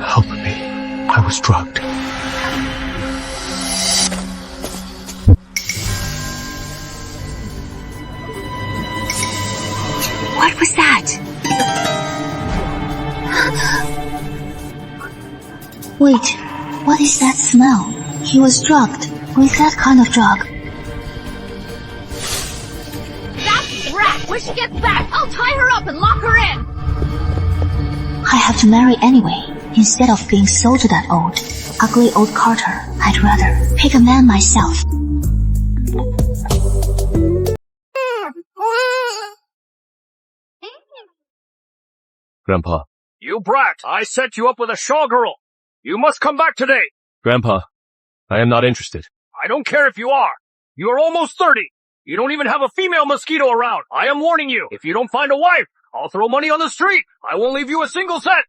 Help me. I was drugged. What was that? Wait, what is that smell? He was drugged with that kind of drug. That brat! When she gets back, I'll tie her up and lock her in! I have to marry anyway. Instead of being sold to that ugly old Carter, I'd rather pick a man myself. Grandpa. You brat! I set you up with a showgirl! You must come back today! Grandpa, I am not interested. I don't care if you are! You are almost 30! You don't even have a female mosquito around! I am warning you! If you don't find a wife, I'll throw money on the street! I won't leave you a single cent!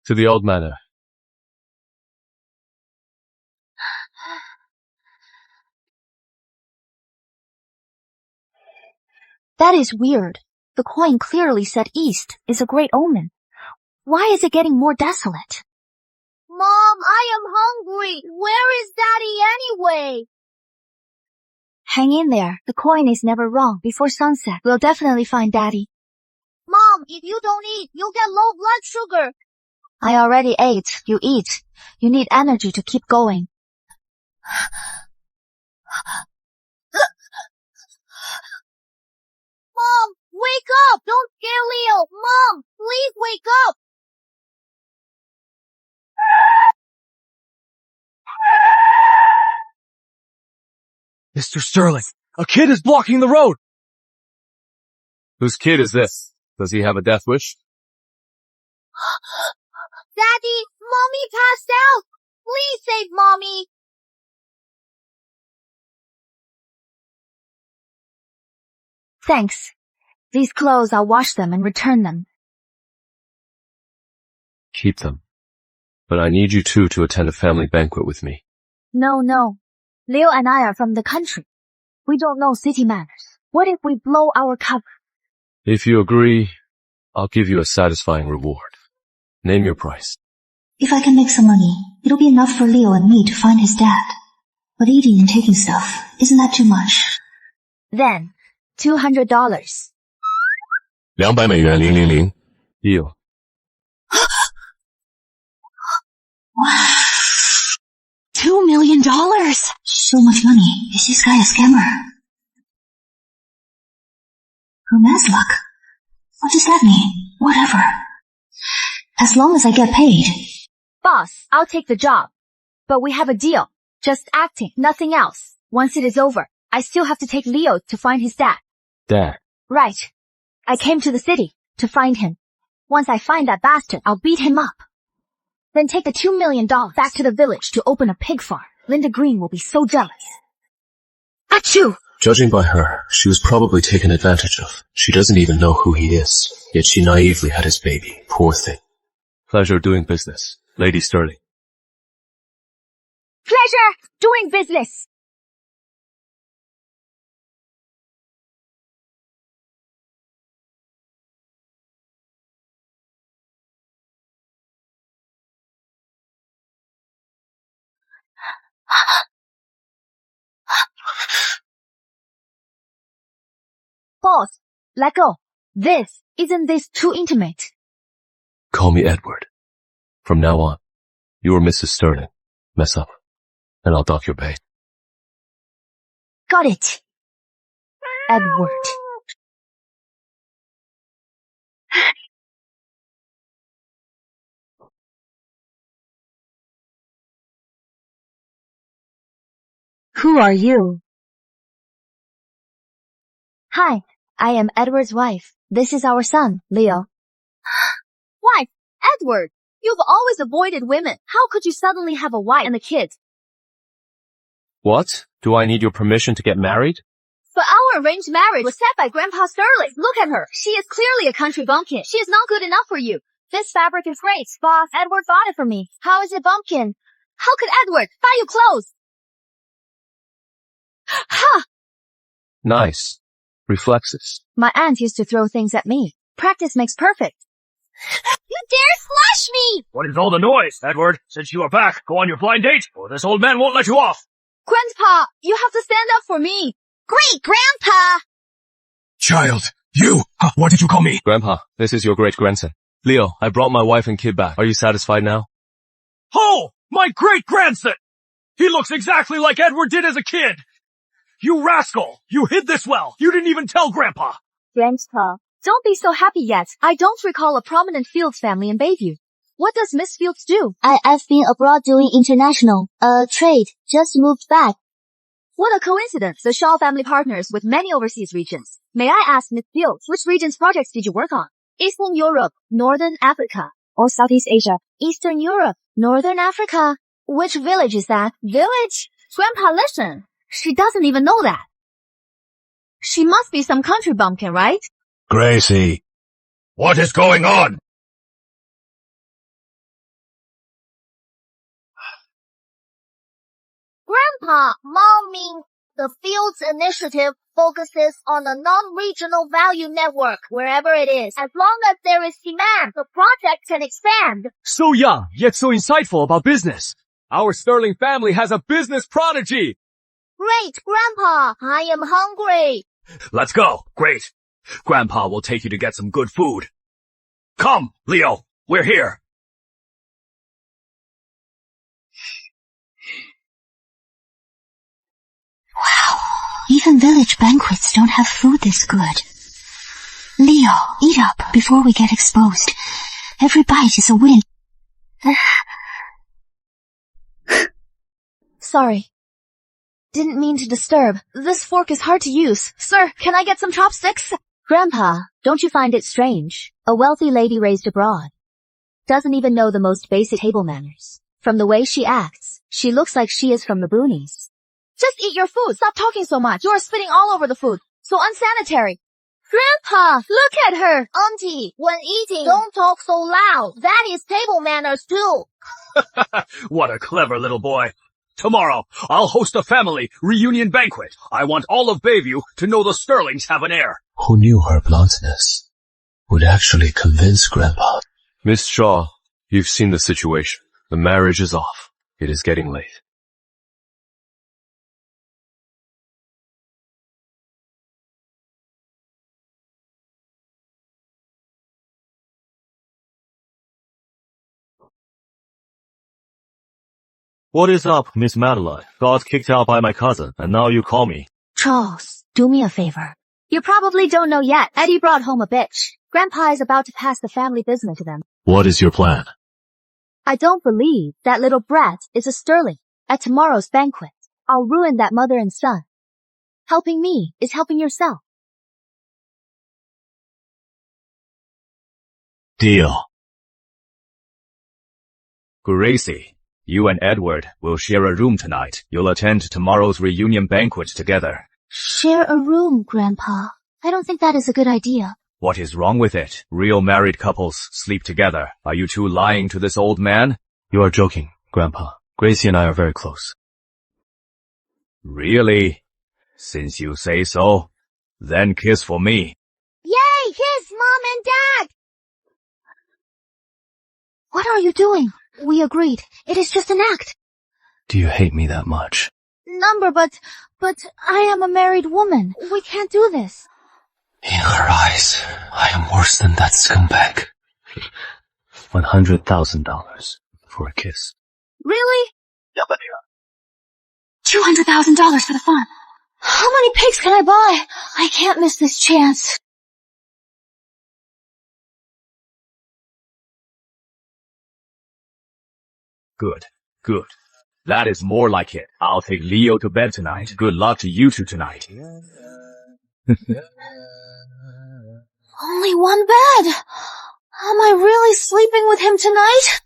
To the old manor. That is weird. The coin clearly said east is a great omen. Why is it getting more desolate? Mom, I am hungry! Where is Daddy anyway? Hang in there. The coin is never wrong. Before sunset, we'll definitely find Daddy. Mom, if you don't eat, you'll get low blood sugar. I already ate. You eat. You need energy to keep going. Mom, wake up! Don't scare Leo! Mom, please wake up! Mr. Sterling, a kid is blocking the road! Whose kid is this? Does he have a death wish? Daddy, Mommy passed out! Please save Mommy! Thanks. These clothes, I'll wash them and return them. Keep them. But I need you two to attend a family banquet with me. No. Leo and I are from the country. We don't know city manners. What if we blow our cover? If you agree, I'll give you a satisfying reward. Name your price. If I can make some money, it'll be enough for Leo and me to find his dad. But eating and taking stuff, isn't that too much? Then, $200.$200,000 Deal. Wow. $2 million! So much money. Is this guy a scammer? Romance luck. What does that mean? Whatever. As long as I get paid. Boss, I'll take the job. But we have a deal. Just acting, nothing else. Once it is over, I still have to take Leo to find his dad. Dad? Right. I came to the city to find him. Once I find that bastard, I'll beat him up. Then take the $2 million back to the village to open a pig farm. Linda Green will be so jealous. Achoo! Judging by her, she was probably taken advantage of. She doesn't even know who he is, yet she naively had his baby. Poor thing. Pleasure doing business. Lady Sterling. Pleasure doing business. Boss, let go. Isn't this too intimate? Call me Edward. From now on, you are Mrs. Sterling. Mess up, and I'll dock your pay. Got it. Edward. Who are you? Hi, I am Edward's wife. This is our son, Leo. Wife, Edward, you've always avoided women. How could you suddenly have a wife and a kid? What? Do I need your permission to get married? But our arranged marriage was set by Grandpa Sterling. Look at her. She is clearly a country bumpkin. She is not good enough for you. This fabric is great. Boss, Edward bought it for me. How is it bumpkin? How could Edward buy you clothes? Ha! Nice. Reflexes. My aunt used to throw things at me. Practice makes perfect. You dare slash me! What is all the noise, Edward? Since you are back, go on your blind date, or this old man won't let you off. Grandpa, you have to stand up for me. Great Grandpa! Child, you! What did you call me? Grandpa, this is your great-grandson. Leo, I brought my wife and kid back. Are you satisfied now? Oh, my great-grandson! He looks exactly like Edward did as a kid! You rascal! You hid this well! You didn't even tell Grandpa! Grandpa, don't be so happy yet. I don't recall a prominent Fields family in Bayview. What does Miss Fields do? I've been abroad doing international, trade. Just moved back. What a coincidence. The Shaw family partners with many overseas regions. May I ask Miss Fields, which region's projects did you work on? Eastern Europe, Northern Africa, or Southeast Asia? Eastern Europe, Northern Africa. Which village is that? Village? Grandpa, listen. She doesn't even know that. She must be some country bumpkin, right? Gracie, what is going on? Grandpa, Mommy, the Fields Initiative focuses on a non-regional value network, wherever it is. As long as there is demand, the project can expand. So young, yet so insightful about business. Our Sterling family has a business prodigy. Great, Grandpa, I am hungry. Let's go. Great. Grandpa will take you to get some good food. Come, Leo, we're here. Wow, even village banquets don't have food this good. Leo, eat up before we get exposed. Every bite is a win. Sorry. Didn't mean to disturb. This fork is hard to use. Sir, can I get some chopsticks? Grandpa, don't you find it strange? A wealthy lady raised abroad doesn't even know the most basic table manners. From the way she acts, she looks like she is from the boonies. Just eat your food. Stop talking so much. You are spitting all over the food. So unsanitary. Grandpa, look at her. Auntie, when eating, don't talk so loud. That is table manners too. What a clever little boy. Tomorrow, I'll host a family reunion banquet. I want all of Bayview to know the Sterlings have an heir. Who knew her bluntness would actually convince Grandpa? Miss Shaw, you've seen the situation. The marriage is off. It is getting late. What is up, Miss Madeline? Got kicked out by my cousin, and now you call me. Charles, do me a favor. You probably don't know yet. Eddie brought home a bitch. Grandpa is about to pass the family business to them. What is your plan? I don't believe that little brat is a Sterling. At tomorrow's banquet, I'll ruin that mother and son. Helping me is helping yourself. Deal. Gracie, you and Edward will share a room tonight. You'll attend tomorrow's reunion banquet together. Share a room, Grandpa. I don't think that is a good idea. What is wrong with it? Real married couples sleep together. Are you two lying to this old man? You are joking, Grandpa. Gracie and I are very close. Really? Since you say so, then kiss for me. Yay! Kiss, Mom and Dad! What are you doing? We agreed. It is just an act. Do you hate me that much? Number, but I am a married woman. We can't do this. In her eyes, I am worse than that scumbag. $100,000 for a kiss. Really? $200,000 for the farm. How many pigs can I buy? I can't miss this chance. Good, good. That is more like it. I'll take Leo to bed tonight. Good luck to you two tonight. Only one bed. Am I really sleeping with him tonight?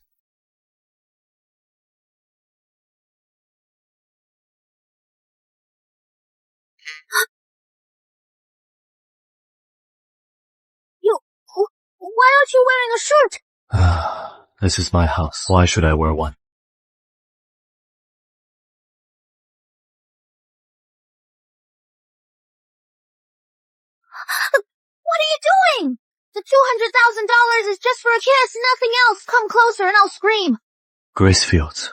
Why aren't you wearing a shirt? This is my house. Why should I wear one? What are you doing? The $200,000 is just for a kiss, nothing else. Come closer and I'll scream. Grace Fields.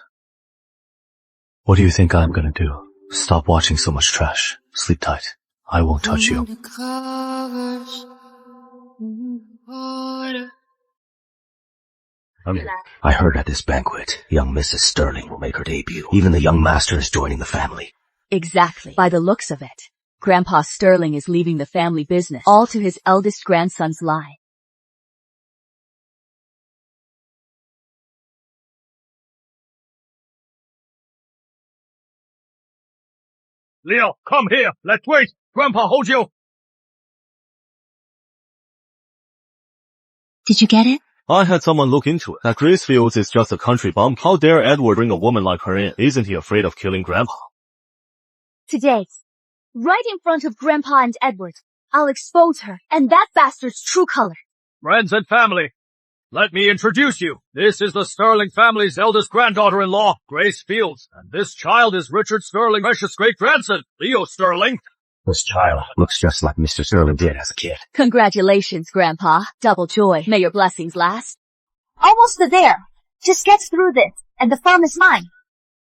What do you think I'm gonna do? Stop watching so much trash. Sleep tight. I won't touch you. I heard at this banquet, young Mrs. Sterling will make her debut. Even the young master is joining the family. Exactly. By the looks of it, Grandpa Sterling is leaving the family business, all to his eldest grandson's lie. Leo, come here. Let's wait. Grandpa, hold you. Did you get it? I had someone look into it. That Grace Fields is just a country bum. How dare Edward bring a woman like her in? Isn't he afraid of killing Grandpa? Today, right in front of Grandpa and Edward, I'll expose her and that bastard's true color. Friends and family, let me introduce you. This is the Sterling family's eldest granddaughter-in-law, Grace Fields. And this child is Richard Sterling's precious great-grandson, Leo Sterling. This child looks just like Mr. Sterling did as a kid. Congratulations, Grandpa. Double joy. May your blessings last. Almost there. Just get through this, and the farm is mine.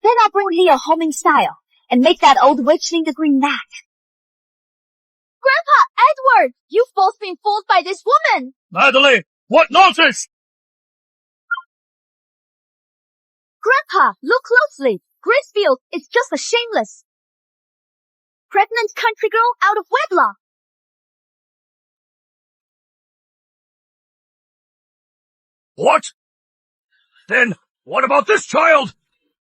Then I'll bring Leo home in style, and make that old witchling the greenback. Grandpa, Edward, you've both been fooled by this woman. Madeline, what nonsense! Grandpa, look closely. Grace Fields is just a shameless, pregnant country girl out of wedlock. What? Then, what about this child?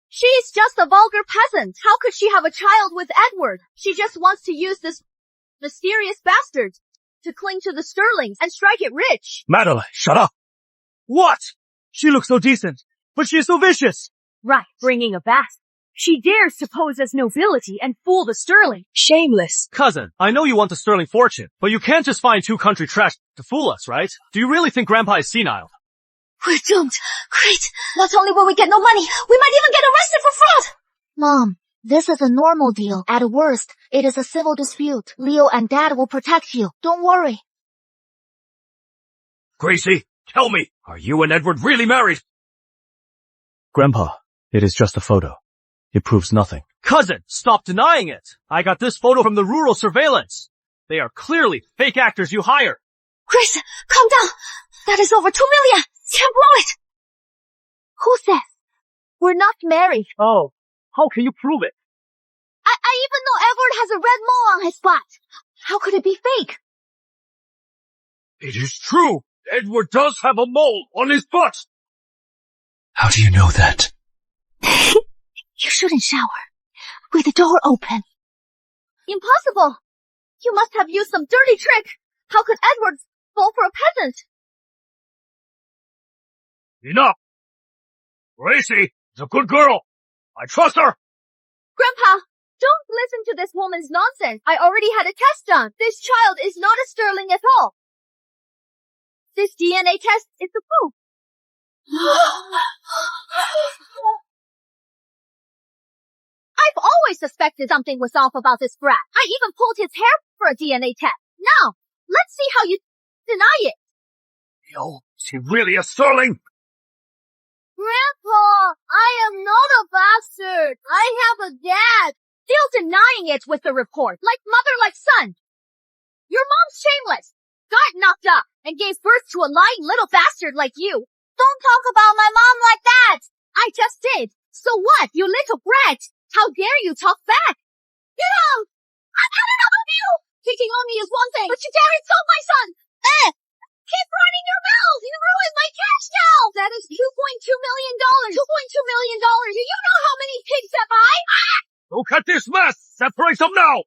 She's just a vulgar peasant. How could she have a child with Edward? She just wants to use this mysterious bastard to cling to the Sterlings and strike it rich. Madeline, shut up. What? She looks so decent, but she is so vicious. Right, bringing a bastard. She dares to pose as nobility and fool the Sterling. Shameless. Cousin, I know you want the Sterling fortune, but you can't just find two country trash to fool us, right? Do you really think Grandpa is senile? We're doomed. Great. Not only will we get no money, we might even get arrested for fraud. Mom, this is a normal deal. At worst, it is a civil dispute. Leo and Dad will protect you. Don't worry. Gracie, tell me, are you and Edward really married? Grandpa, it is just a photo. It proves nothing. Cousin, stop denying it. I got this photo from the rural surveillance. They are clearly fake actors you hire. Grace, calm down. That is over 2 million. Can't blow it. Who says? We're not married. Oh, how can you prove it? I even know Edward has a red mole on his butt. How could it be fake? It is true. Edward does have a mole on his butt. How do you know that? You shouldn't shower with the door open. Impossible. You must have used some dirty trick. How could Edward fall for a peasant? Enough. Gracie is a good girl. I trust her. Grandpa, don't listen to this woman's nonsense. I already had a test done. This child is not a Sterling at all. This DNA test is the proof. I've always suspected something was off about this brat. I even pulled his hair for a DNA test. Now, let's see how you deny it. Yo, is he really a Sterling? Grandpa, I am not a bastard. I have a dad. Still denying it with the report. Like mother, like son. Your mom's shameless. Got knocked up and gave birth to a lying little bastard like you. Don't talk about my mom like that. I just did. So what, you little brat? How dare you talk back? Get out! I've had enough of you! Cheating on me is one thing, but you dare insult my son! Keep running your mouth! You ruined my cash cow! That is $2.2 million! $2.2 million! Do you know how many pigs that buy? Look at this mess! Separate them now!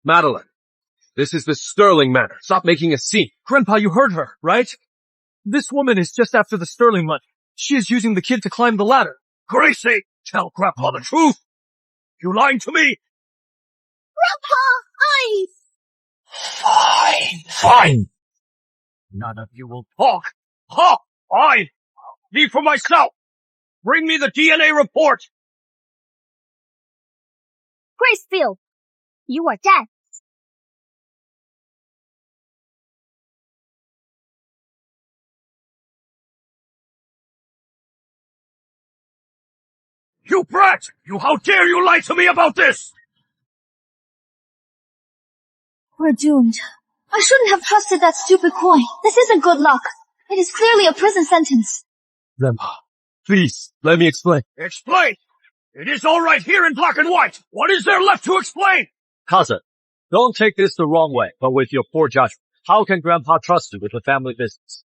Madeline, this is the Sterling matter. Stop making a scene. Grandpa, you heard her, right? This woman is just after the Sterling money. She is using the kid to climb the ladder. Gracie, tell Grandpa the truth. You lying to me? Grandpa, Fine. None of you will talk. Ha! Fine. Leave for myself. Bring me the DNA report. Grace Fields, you are dead. You brat! How dare you lie to me about this? We're doomed. I shouldn't have trusted that stupid coin. This isn't good luck. It is clearly a prison sentence. Grandpa, please, let me explain. Explain! It is all right here in black and white. What is there left to explain? Cousin, don't take this the wrong way, but with your poor judgment, how can Grandpa trust you with the family business?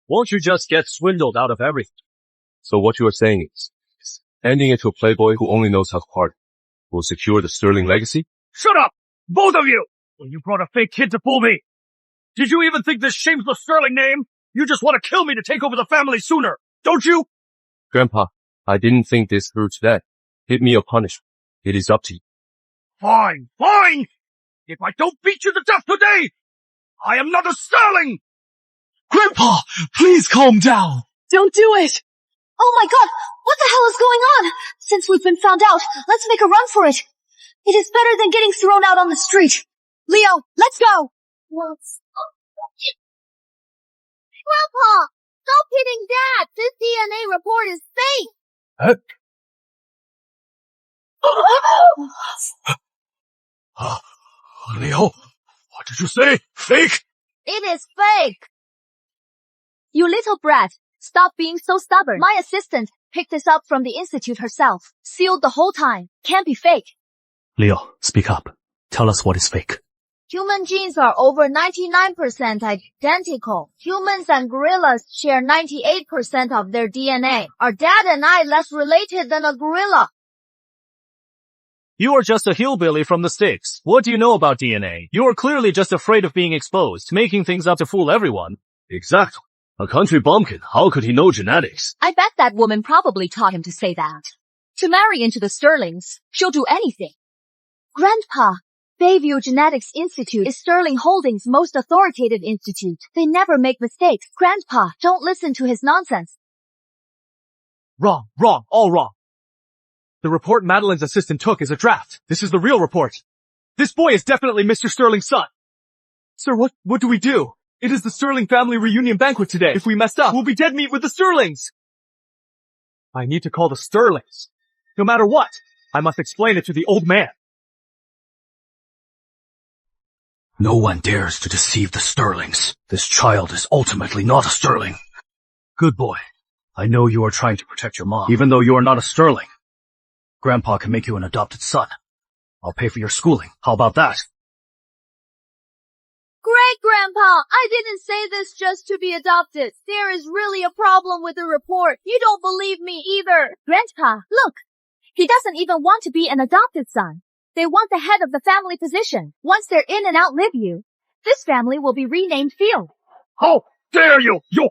Won't you just get swindled out of everything? So what you are saying is, handing it to a playboy who only knows how to party will secure the sterling legacy? Shut up! Both of you! When you brought a fake kid to fool me! Did you even think this shames the Sterling name? You just want to kill me to take over the family sooner, don't you? Grandpa, I didn't think this through today. Hit me or punish me. It is up to you. Fine, fine! If I don't beat you to death today, I am not a Sterling! Grandpa, please calm down. Don't do it! Oh my god! What the hell is going on? Since we've been found out, let's make a run for it. It is better than getting thrown out on the street. Leo, let's go! Grandpa, stop hitting Dad! This DNA report is fake! Leo, what did you say? Fake? It is fake! You little brat, stop being so stubborn. My assistant picked this up from the institute herself. Sealed the whole time. Can't be fake. Leo, speak up. Tell us what is fake. Human genes are over 99% identical. Humans and gorillas share 98% of their DNA. Are Dad and I less related than a gorilla? You are just a hillbilly from the sticks. What do you know about DNA? You are clearly just afraid of being exposed, making things up to fool everyone. Exactly. A country bumpkin, how could he know genetics? I bet that woman probably taught him to say that. To marry into the Sterlings, she'll do anything. Grandpa, Bayview Genetics Institute is Sterling Holdings' most authoritative institute. They never make mistakes. Grandpa, don't listen to his nonsense. Wrong, all wrong. The report Madeline's assistant took is a draft. This is the real report. This boy is definitely Mr. Sterling's son. Sir, what do we do? It is the Sterling family reunion banquet today. If we mess up, we'll be dead meat with the Sterlings. I need to call the Sterlings. No matter what, I must explain it to the old man. No one dares to deceive the Sterlings. This child is ultimately not a Sterling. Good boy. I know you are trying to protect your mom, even though you are not a Sterling. Grandpa can make you an adopted son. I'll pay for your schooling. How about that? Great, Grandpa! I didn't say this just to be adopted. There is really a problem with the report. You don't believe me either. Grandpa, look! He doesn't even want to be an adopted son. They want the head of the family position. Once they're in and outlive you, this family will be renamed Field. How dare you! You!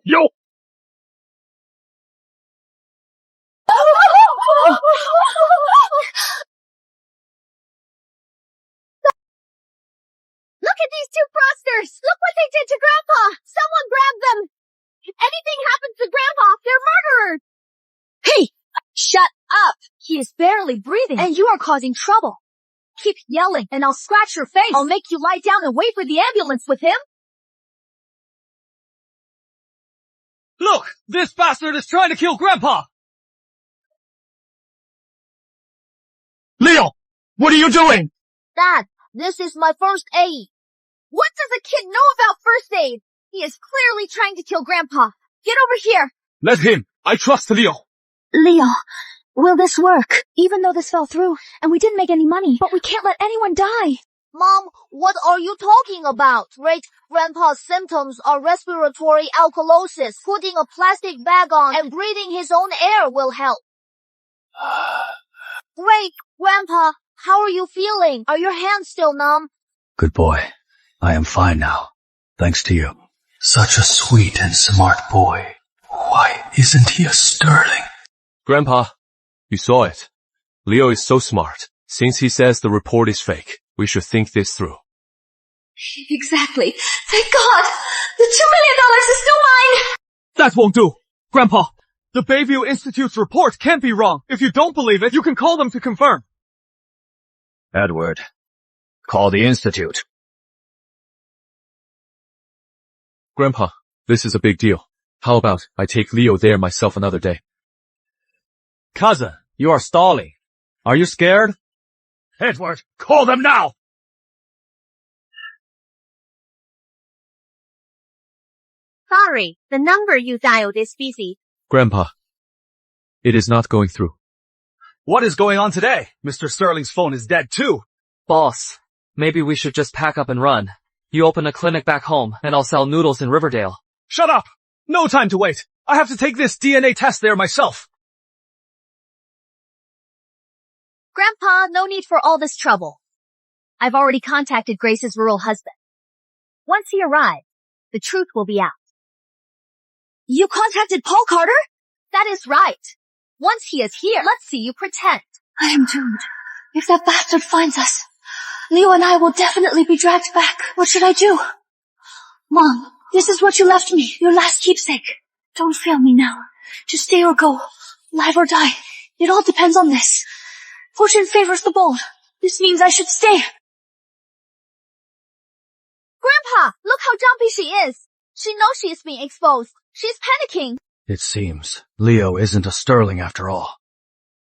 Look at these two fraudsters! Look what they did to Grandpa! Someone grab them! If anything happens to Grandpa, they're murderers! Hey! Shut up! He is barely breathing, and you are causing trouble. Keep yelling, and I'll scratch your face. I'll make you lie down and wait for the ambulance with him. Look! This bastard is trying to kill Grandpa! Leo, what are you doing? Dad, this is my first aid. What does a kid know about first aid? He is clearly trying to kill Grandpa. Get over here. Let him. I trust Leo. Leo, will this work? Even though this fell through, and we didn't make any money, but we can't let anyone die. Mom, what are you talking about? Grandpa's symptoms are respiratory alkalosis. Putting a plastic bag on and breathing his own air will help. Great, Grandpa, how are you feeling? Are your hands still numb? Good boy. I am fine now. Thanks to you. Such a sweet and smart boy. Why isn't he a Sterling? Grandpa, you saw it. Leo is so smart. Since he says the report is fake, we should think this through. Exactly. Thank God! The $2 million is still mine! That won't do. Grandpa, the Bayview Institute's report can't be wrong. If you don't believe it, you can call them to confirm. Edward, call the institute. Grandpa, this is a big deal. How about I take Leo there myself another day? Cousin, You are stalling. Are you scared? Edward, call them now! Sorry, the number you dialed is busy. Grandpa, it is not going through. What is going on today? Mr. Sterling's phone is dead too. Boss, maybe we should just pack up and run. You open a clinic back home, and I'll sell noodles in Riverdale. Shut up! No time to wait. I have to take this DNA test there myself. Grandpa, no need for all this trouble. I've already contacted Grace's rural husband. Once he arrives, the truth will be out. You contacted Paul Carter? That is right. Once he is here, let's see you pretend. I am doomed. If that bastard finds us, Leo and I will definitely be dragged back. What should I do? Mom, this is what you left me, your last keepsake. Don't fail me now. Just stay or go. Live or die. It all depends on this. Fortune favors the bold. This means I should stay. Grandpa, look how jumpy she is. She knows she is being exposed. She's panicking. It seems Leo isn't a Sterling after all.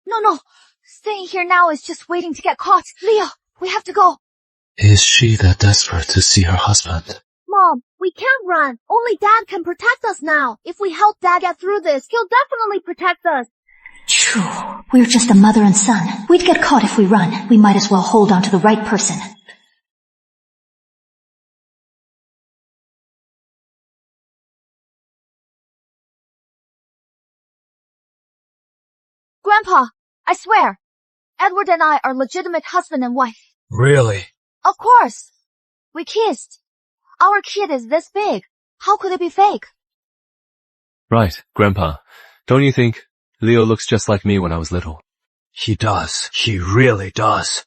No. Staying here now is just waiting to get caught. Leo, we have to go. Is she that desperate to see her husband? Mom, we can't run. Only Dad can protect us now. If we help Dad get through this, he'll definitely protect us. True. We're just a mother and son. We'd get caught if we run. We might as well hold on to the right person. Grandpa, I swear, Edward and I are legitimate husband and wife. Really? Of course. We kissed. Our kid is this big. How could it be fake? Right, Grandpa. Don't you think Leo looks just like me when I was little? He does. He really does.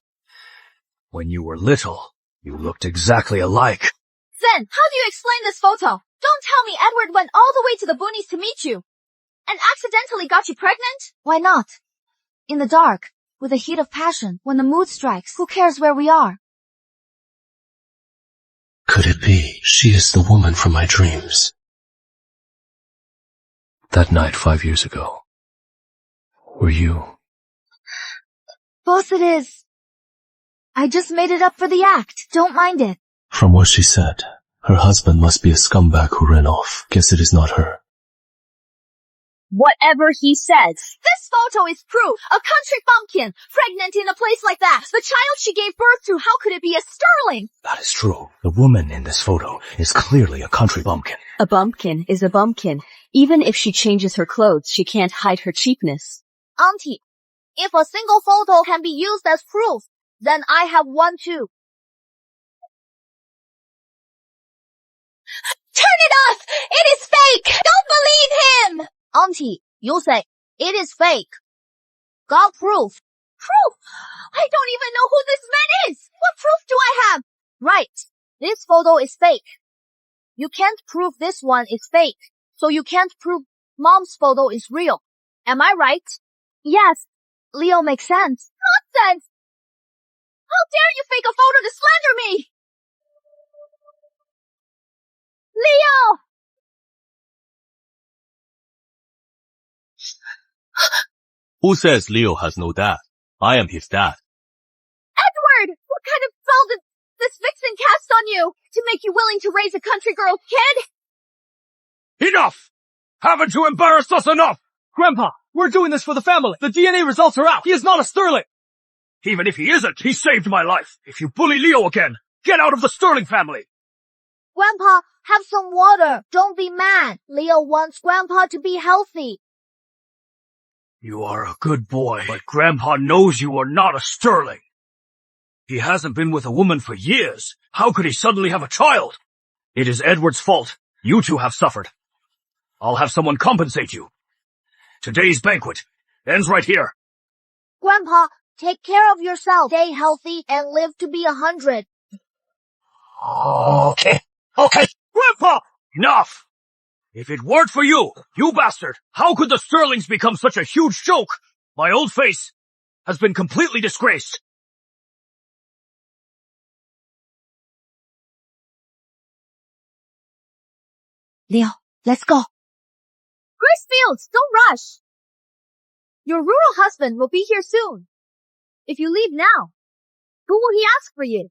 When you were little, you looked exactly alike. Zen, how do you explain this photo? Don't tell me Edward went all the way to the boonies to meet you and accidentally got you pregnant? Why not? In the dark, with the heat of passion, when the mood strikes, who cares where we are? Could it be she is the woman from my dreams? That night 5 years ago, were you? Boss, it is. I just made it up for the act. Don't mind it. From what she said, her husband must be a scumbag who ran off. Guess it is not her. Whatever he says. This photo is proof. A country bumpkin, pregnant in a place like that. The child she gave birth to, how could it be a Sterling? That is true. The woman in this photo is clearly a country bumpkin. A bumpkin is a bumpkin. Even if she changes her clothes, she can't hide her cheapness. Auntie, if a single photo can be used as proof, then I have one too. Turn it off! It is fake! Don't believe him! Auntie, you say, it is fake. Got proof. Proof? I don't even know who this man is. What proof do I have? Right. This photo is fake. You can't prove this one is fake. So you can't prove Mom's photo is real. Am I right? Yes. Leo makes sense. Nonsense! How dare you fake a photo to slander me? Leo! Who says Leo has no dad? I am his dad. Edward! What kind of spell did this vixen cast on you to make you willing to raise a country girl kid? Enough! Haven't you embarrassed us enough? Grandpa, we're doing this for the family. The DNA results are out. He is not a Sterling. Even if he isn't, he saved my life. If you bully Leo again, get out of the Sterling family. Grandpa, have some water. Don't be mad. Leo wants Grandpa to be healthy. You are a good boy, but Grandpa knows you are not a Sterling. He hasn't been with a woman for years. How could he suddenly have a child? It is Edward's fault. You two have suffered. I'll have someone compensate you. Today's banquet ends right here. Grandpa, take care of yourself. Stay healthy and live to be 100. Okay. Grandpa! Enough! If it weren't for you, you bastard, how could the Sterlings become such a huge joke? My old face has been completely disgraced. Leo, let's go. Grace Fields, don't rush. Your rural husband will be here soon. If you leave now, who will he ask for you?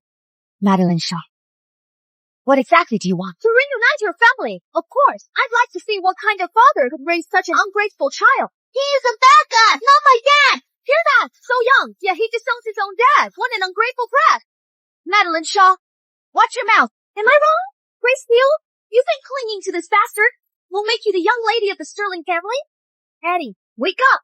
Madeline Shaw. What exactly do you want? To reunite your family, of course. I'd like to see what kind of father could raise such an ungrateful child. He is a bad guy, not my dad. Hear that? So young, yet he disowns his own dad. What an ungrateful brat. Madeline Shaw, watch your mouth. Am I wrong? Grace Field, you think clinging to this bastard will make you the young lady of the Sterling family? Eddie, wake up.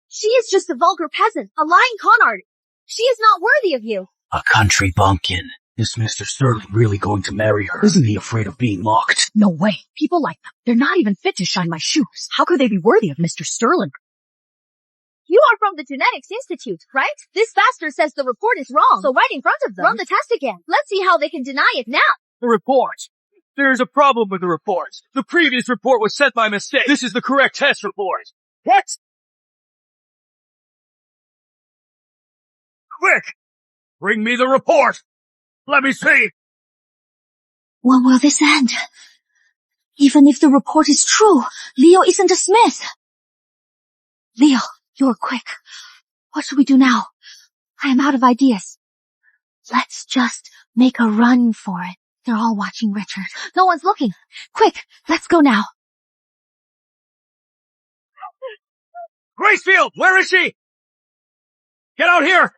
She is just a vulgar peasant, a lying con artist. She is not worthy of you. A country bumpkin. Is Mr. Sterling really going to marry her? Isn't he afraid of being mocked? No way. People like them. They're not even fit to shine my shoes. How could they be worthy of Mr. Sterling? You are from the Genetics Institute, right? This bastard says the report is wrong. So right in front of them, run the test again. Let's see how they can deny it now. The report. There's a problem with the report. The previous report was sent by mistake. This is the correct test report. What? Quick! Bring me the report! Let me see! When will this end? Even if the report is true, Leo isn't a Smith. Leo, you're quick. What should we do now? I am out of ideas. Let's just make a run for it. They're all watching Richard. No one's looking. Quick, let's go now. Gracefield, where is she? Get out here!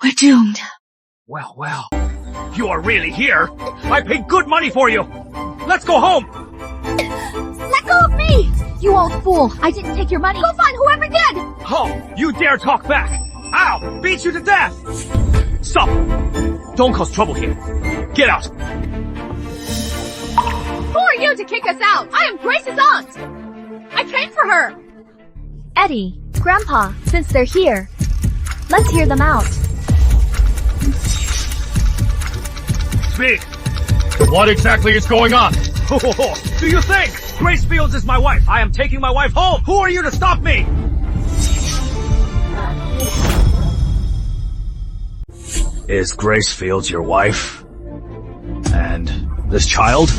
We're doomed. Well. You are really here. I paid good money for you. Let's go home. Let go of me! You old fool. I didn't take your money. Go find whoever did! Oh, you dare talk back! I'll beat you to death! Stop! Don't cause trouble here. Get out! Who are you to kick us out? I am Grace's aunt! I came for her! Eddie, Grandpa, since they're here, let's hear them out. Speak! What exactly is going on? Do you think Grace Fields is my wife? I am taking my wife home! Who are you to stop me? Is Grace Fields your wife? And this child?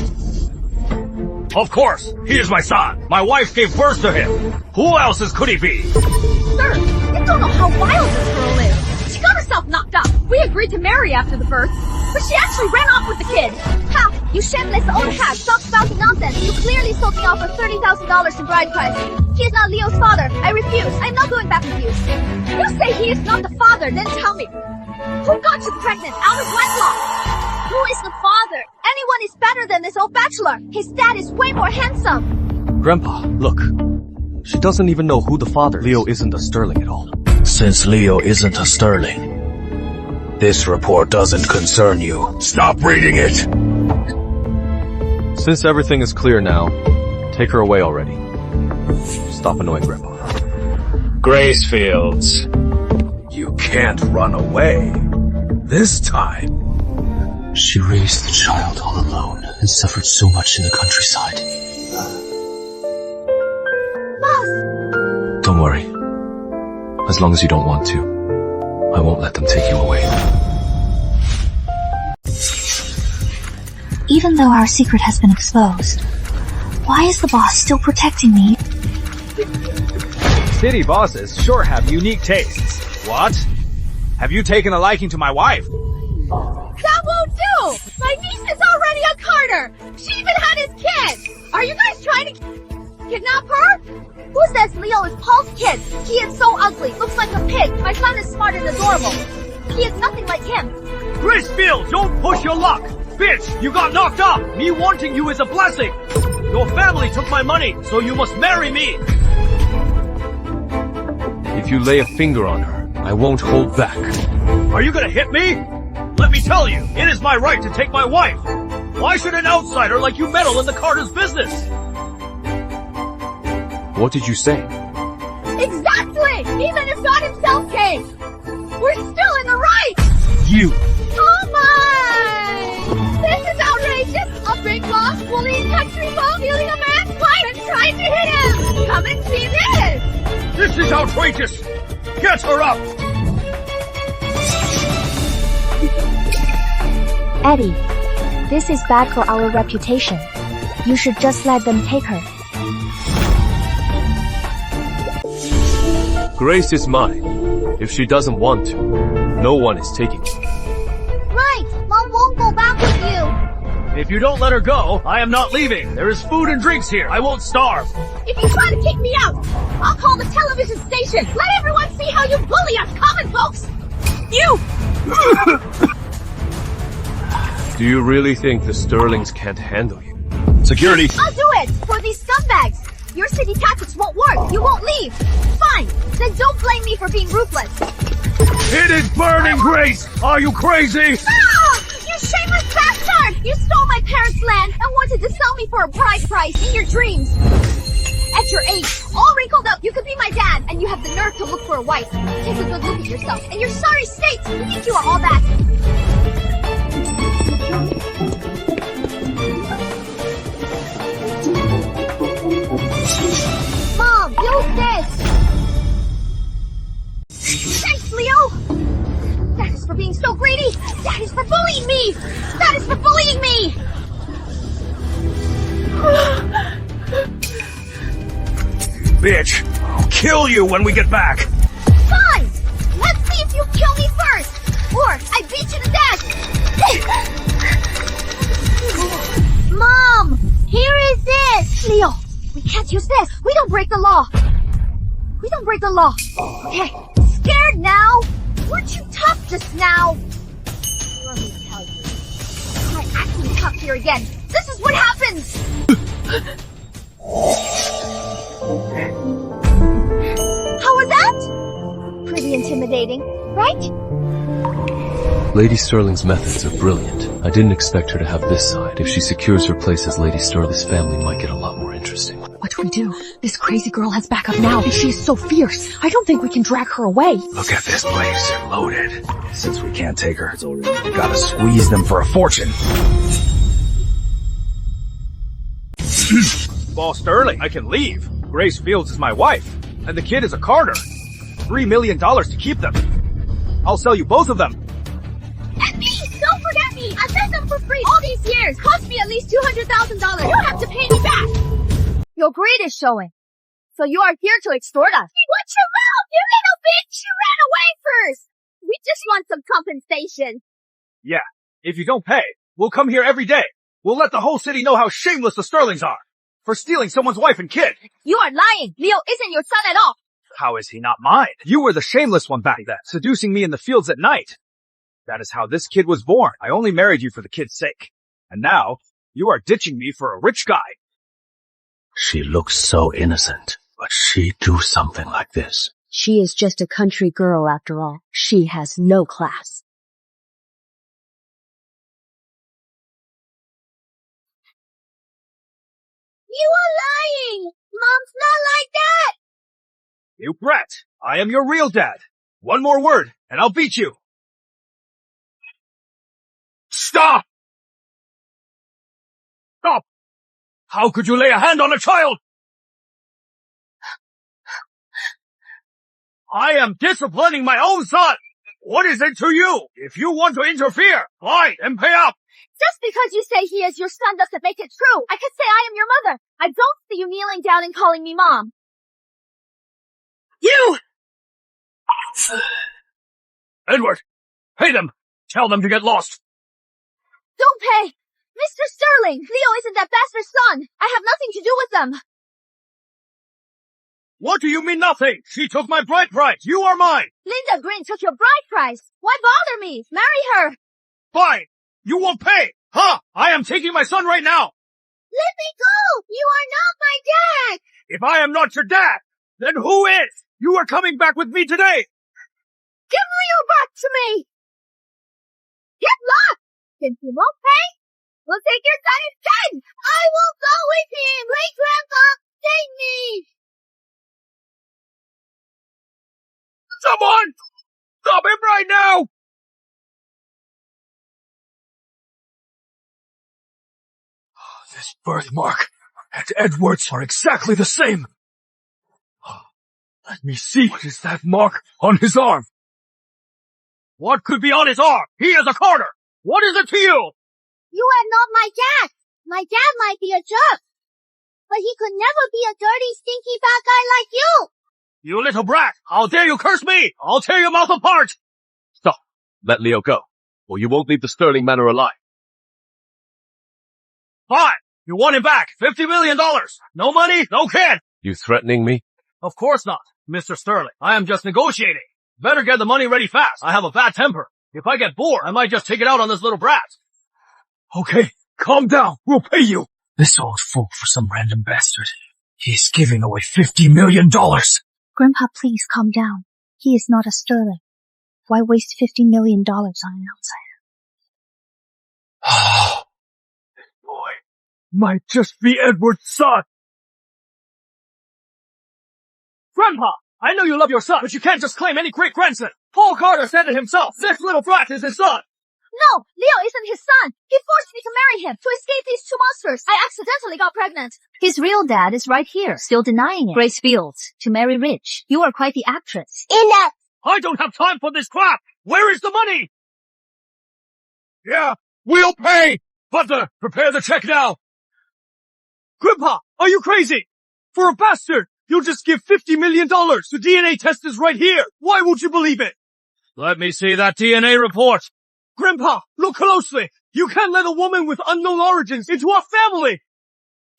Of course! He is my son! My wife gave birth to him! Who else could he be? Sir, you don't know how wild this girl is. She got herself knocked up. We agreed to marry after the birth, but she actually ran off with the kid. Ha! You shameless old hack! Stop spouting nonsense! You clearly sold me off for $30,000 in bride price. He is not Leo's father. I refuse. I'm not going back with you. You say he is not the father, then tell me. Who got you pregnant out of wedlock? Who is the father? Anyone is better than this old bachelor. His dad is way more handsome. Grandpa, look. She doesn't even know who the father is. Leo isn't a Sterling at all. Since Leo isn't a Sterling, this report doesn't concern you. Stop reading it! Since everything is clear now, take her away already. Stop annoying Grandpa. Grace Fields, you can't run away. This time. She raised the child all alone and suffered so much in the countryside. Boss! Don't worry. As long as you don't want to, I won't let them take you away. Even though our secret has been exposed, why is the boss still protecting me? City bosses sure have unique tastes. What? Have you taken a liking to my wife? That won't do! My niece is already a Carter! She even had his kid! Are you guys trying to kidnap her? Who says Leo is Paul's kid? He is so ugly, looks like a pig. My son is smart and adorable. He is nothing like him. Gracefield, don't push your luck! Bitch, you got knocked up! Me wanting you is a blessing! Your family took my money, so you must marry me! If you lay a finger on her, I won't hold back. Are you gonna hit me? Let me tell you, it is my right to take my wife! Why should an outsider like you meddle in the Carter's business? What did you say? Exactly! Even if God himself came! We're still in the right! You! Oh my! This is outrageous! A big boss bullying country folk stealing a man's wife and trying to hit him! Come and see this! This is outrageous! Get her up! Eddie, This is bad for our reputation. You should just let them take her. Grace is mine. If she doesn't want to, no one is taking her. Right! Mom won't go back with you! If you don't let her go, I am not leaving. There is food and drinks here. I won't starve. If you try to kick me out, I'll call the television station! Let everyone see how you bully us common folks! You! Do you really think the Sterlings can't handle you? Security! I'll do it! For these scumbags! Your city tactics won't work! You won't leave! Fine! Then don't blame me for being ruthless! It is burning, Grace! Are you crazy? Ah! You shameless bastard! You stole my parents' land and wanted to sell me for a bride price in your dreams! At your age, all wrinkled up, you could be my dad, and you have the nerve to look for a wife. Take a good look at yourself and your sorry state! You think you are all that? Mom, use this! Thanks, Leo! That is for being so greedy! That is for bullying me! That is for bullying me! Bitch! I'll kill you when we get back! Fine! Let's see if you kill me first! Or I beat you to death! Mom! Here is this! Leo, we can't use this! We don't break the law! We don't break the law! Okay, scared now? Weren't you tough just now? Let me tell you. Try acting tough here again. This is what happens! How was that? Pretty intimidating, right? Lady Sterling's methods are brilliant. I didn't expect her to have this side. If she secures her place as Lady Sterling, this family might get a lot more interesting. What do we do? This crazy girl has backup now, and she is so fierce. I don't think we can drag her away. Look at this place, loaded. Since we can't take her, we gotta squeeze them for a fortune. Boss Sterling, I can leave. Grace Fields is my wife, and the kid is a Carter. $3 million to keep them. I'll sell you both of them. And me! Don't forget me! I've had them for free all these years! Cost me at least $200,000! You have to pay me back! Your greed is showing. So you are here to extort us. Watch your mouth, you little bitch! You ran away first! We just want some compensation. Yeah, if you don't pay, we'll come here every day. We'll let the whole city know how shameless the Sterlings are. For stealing someone's wife and kid. You are lying! Leo isn't your son at all! How is he not mine? You were the shameless one back then, seducing me in the fields at night. That is how this kid was born. I only married you for the kid's sake. And now, you are ditching me for a rich guy. She looks so innocent, but she'd do something like this. She is just a country girl after all. She has no class. You are lying! Mom's not like that! You brat! I am your real dad. One more word, and I'll beat you. Stop! Stop! How could you lay a hand on a child? I am disciplining my own son! What is it to you? If you want to interfere, fine, and pay up! Just because you say he is your son doesn't make it true. I could say I am your mother. I don't see you kneeling down and calling me mom. You! Edward, pay them! Tell them to get lost! Don't pay! Mr. Sterling, Leo isn't that bastard's son. I have nothing to do with them. What do you mean nothing? She took my bride price. You are mine. Linda Green took your bride price. Why bother me? Marry her. Fine. You won't pay. Huh? I am taking my son right now. Let me go. You are not my dad. If I am not your dad, then who is? You are coming back with me today. Give Leo back to me. Get lost. Since you won't pay, we'll take your son instead. I will go with him. Please, Grandpa, take me. Someone! Stop him right now! This birthmark and Edward's are exactly the same. Let me see. What is that mark on his arm? What could be on his arm? He is a Carter. What is it to you? You are not my dad. My dad might be a jerk, but he could never be a dirty, stinky bad guy like you. You little brat! How dare you curse me! I'll tear your mouth apart! Stop. Let Leo go, or you won't leave the Sterling Manor alive. Fine! You want him back! $50 million! No money, no kid! You threatening me? Of course not, Mr. Sterling. I am just negotiating. Better get the money ready fast. I have a bad temper. If I get bored, I might just take it out on this little brat. Okay, calm down. We'll pay you. This old fool for some random bastard. He's giving away $50 million. Grandpa, please calm down. He is not a Sterling. Why waste $50 million on an outsider? This boy might just be Edward's son. Grandpa, I know you love your son, but you can't just claim any great-grandson. Paul Carter said it himself. This little brat is his son. No, Leo isn't his son. He forced me to marry him to escape these two monsters. I accidentally got pregnant. His real dad is right here, still denying it. Grace Fields, to marry rich. You are quite the actress. I don't have time for this crap. Where is the money? Yeah, we'll pay. Butler, prepare the check now. Grandpa, are you crazy? For a bastard, you'll just give $50 million. The DNA test is right here. Why won't you believe it? Let me see that DNA report. Grandpa, look closely. You can't let a woman with unknown origins into our family.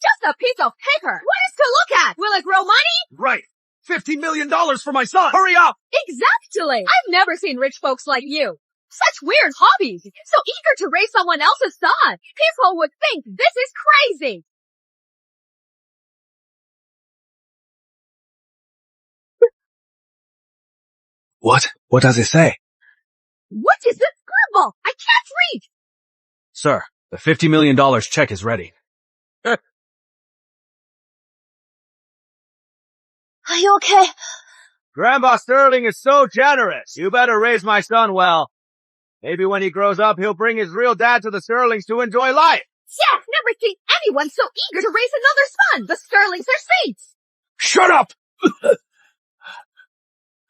Just a piece of paper. What is to look at? Will it grow money? Right. $50 million for my son. Hurry up. Exactly. I've never seen rich folks like you. Such weird hobbies. So eager to raise someone else's son. People would think this is crazy. What? What does it say? What is this scribble? I can't read. Sir, the $50 million check is ready. Are you okay? Grandpa Sterling is so generous. You better raise my son well. Maybe when he grows up, he'll bring his real dad to the Sterlings to enjoy life. Yeah, I've never seen anyone so eager to raise another son. The Sterlings are saints. Shut up!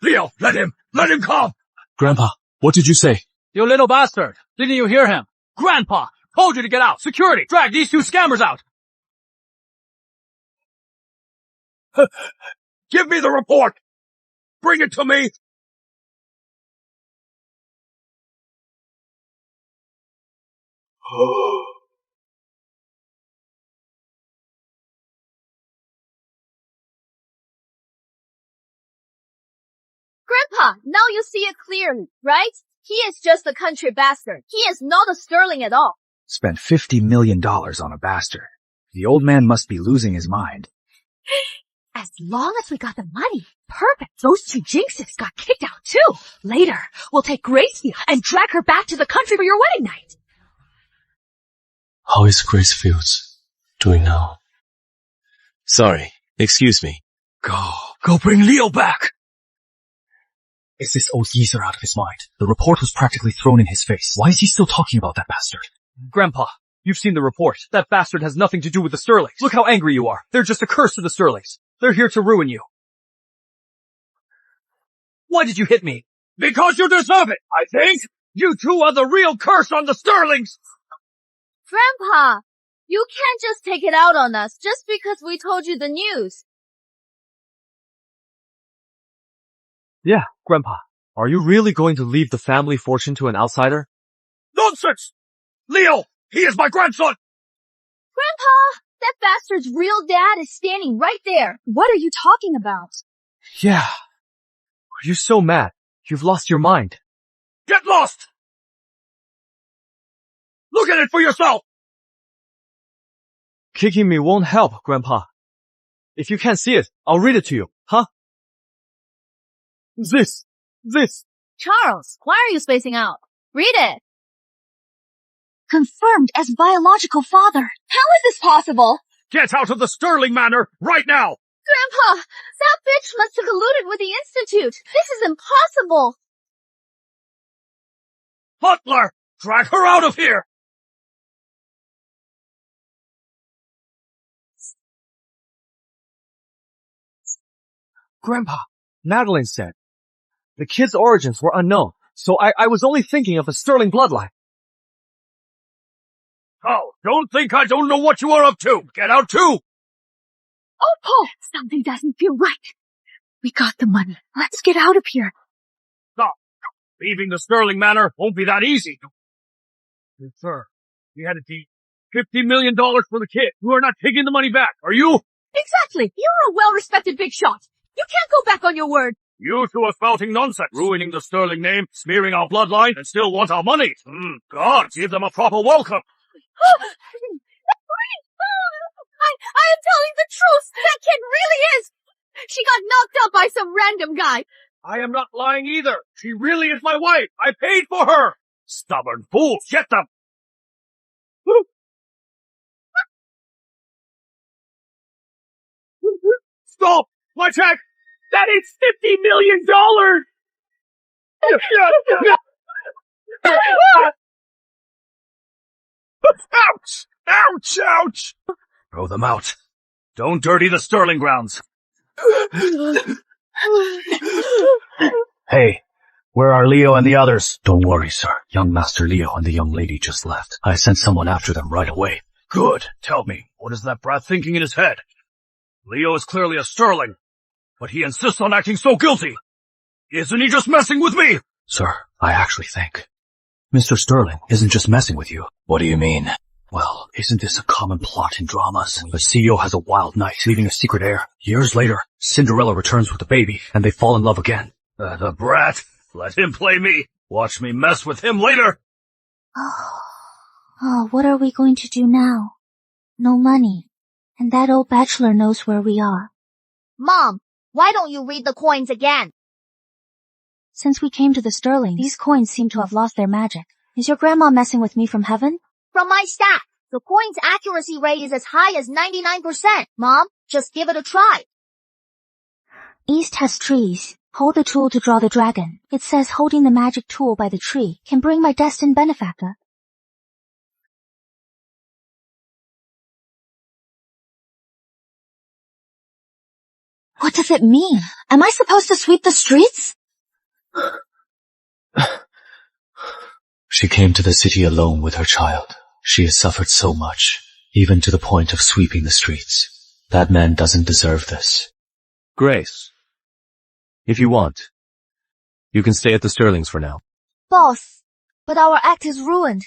Leo, let him come! Grandpa, what did you say? You little bastard. Didn't you hear him? Grandpa told you to get out. Security, drag these two scammers out. Give me the report! Bring it to me! Grandpa, now you see it clearly, right? He is just a country bastard. He is not a Sterling at all. Spent $50 million on a bastard. The old man must be losing his mind. As long as we got the money. Perfect. Those two jinxes got kicked out too. Later, we'll take Grace and drag her back to the country for your wedding night. How is Grace Fields doing now? Sorry, excuse me. Go bring Leo back! Is this old geezer out of his mind? The report was practically thrown in his face. Why is he still talking about that bastard? Grandpa, you've seen the report. That bastard has nothing to do with the Sterlings. Look how angry you are. They're just a curse to the Sterlings. They're here to ruin you. Why did you hit me? Because you deserve it, I think! You two are the real curse on the Sterlings! Grandpa, you can't just take it out on us just because we told you the news. Yeah, Grandpa. Are you really going to leave the family fortune to an outsider? Nonsense! Leo, he is my grandson! Grandpa, that bastard's real dad is standing right there. What are you talking about? Yeah. Are you so mad? You've lost your mind. Get lost! Look at it for yourself! Kicking me won't help, Grandpa. If you can't see it, I'll read it to you, huh? This. Charles, why are you spacing out? Read it. Confirmed as biological father. How is this possible? Get out of the Sterling Manor right now! Grandpa, that bitch must have colluded with the Institute. This is impossible. Butler, drag her out of here! Grandpa, Madeline said. The kid's origins were unknown, so I was only thinking of a Sterling bloodline. Oh, don't think I don't know what you are up to. Get out too. Oh, Paul, something doesn't feel right. We got the money. Let's get out of here. Stop. Leaving the Sterling Manor won't be that easy. Yes, sir. We had a deal. $50 million for the kid. You are not taking the money back, are you? Exactly. You're a well-respected big shot. You can't go back on your word. You two are spouting nonsense, ruining the Sterling name, smearing our bloodline, and still want our money. God, give them a proper welcome. I am telling the truth. That kid really is. She got knocked up by some random guy. I am not lying either. She really is my wife. I paid for her. Stubborn fools. Get them. Stop! My check! That is $50 million! Ouch! Ouch! Ouch! Throw them out. Don't dirty the Sterling grounds. Hey, where are Leo and the others? Don't worry, sir. Young Master Leo and the young lady just left. I sent someone after them right away. Good. Tell me, what is that brat thinking in his head? Leo is clearly a Sterling, but he insists on acting so guilty. Isn't he just messing with me? Sir, I actually think Mr. Sterling isn't just messing with you. What do you mean? Well, isn't this a common plot in dramas? The CEO has a wild night, leaving a secret heir. Years later, Cinderella returns with a baby, and they fall in love again. The brat. Let him play me. Watch me mess with him later. Oh, what are we going to do now? No money. And that old bachelor knows where we are. Mom, why don't you read the coins again? Since we came to the Sterling, these coins seem to have lost their magic. Is your grandma messing with me from heaven? From my stat, the coin's accuracy rate is as high as 99%. Mom, just give it a try. East has trees. Hold the tool to draw the dragon. It says holding the magic tool by the tree can bring my destined benefactor. What does it mean? Am I supposed to sweep the streets? She came to the city alone with her child. She has suffered so much, even to the point of sweeping the streets. That man doesn't deserve this. Grace, if you want, you can stay at the Sterlings for now. Boss, but our act is ruined.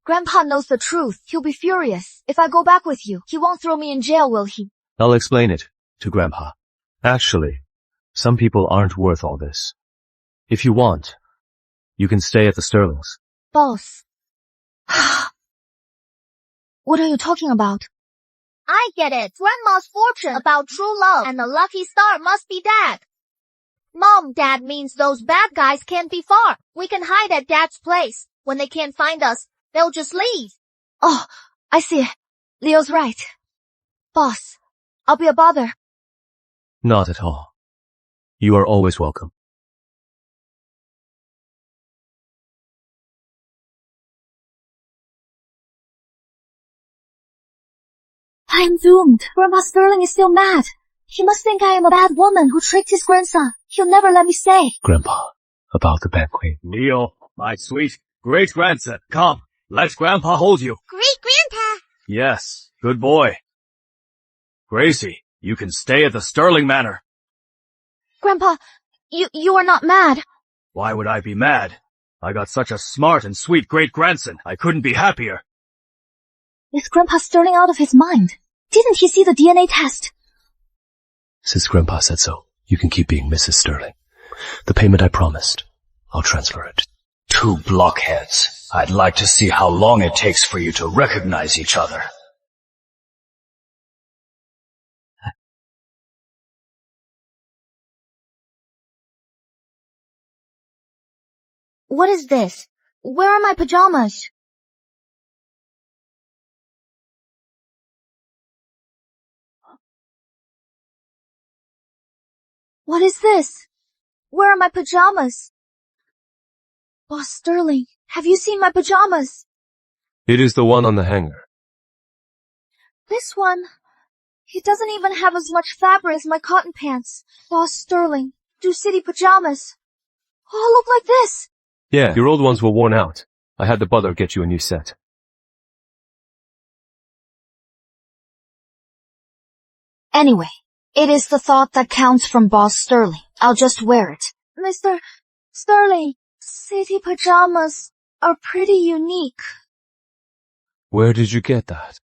Grandpa knows the truth. He'll be furious. If I go back with you, he won't throw me in jail, will he? I'll explain it to Grandpa. Actually, some people aren't worth all this. If you want, you can stay at the Sterlings. Boss. What are you talking about? I get it. Grandma's fortune about true love and the lucky star must be Dad. Mom, Dad means those bad guys can't be far. We can hide at Dad's place. When they can't find us, they'll just leave. Oh, I see. Leo's right. Boss, I'll be a bother. Not at all. You are always welcome. I am doomed. Grandpa Sterling is still mad. He must think I am a bad woman who tricked his grandson. He'll never let me stay. Grandpa, about the banquet. Leo, my sweet great-grandson, come, let Grandpa hold you. Great-grandpa. Yes, good boy. Gracie, you can stay at the Sterling Manor. Grandpa, you are not mad. Why would I be mad? I got such a smart and sweet great-grandson, I couldn't be happier. Is Grandpa Sterling out of his mind? Didn't he see the DNA test? Since Grandpa said so, you can keep being Mrs. Sterling. The payment I promised, I'll transfer it. Two blockheads. I'd like to see how long it takes for you to recognize each other. What is this? Where are my pajamas? What is this? Where are my pajamas? Boss Sterling, have you seen my pajamas? It is the one on the hanger. This one, it doesn't even have as much fabric as my cotton pants. Boss Sterling, do city pajamas. Oh, look like this. Yeah, your old ones were worn out. I had the butler get you a new set. Anyway, it is the thought that counts from Boss Sterling. I'll just wear it. Mr. Sterling, city pajamas are pretty unique. Where did you get that?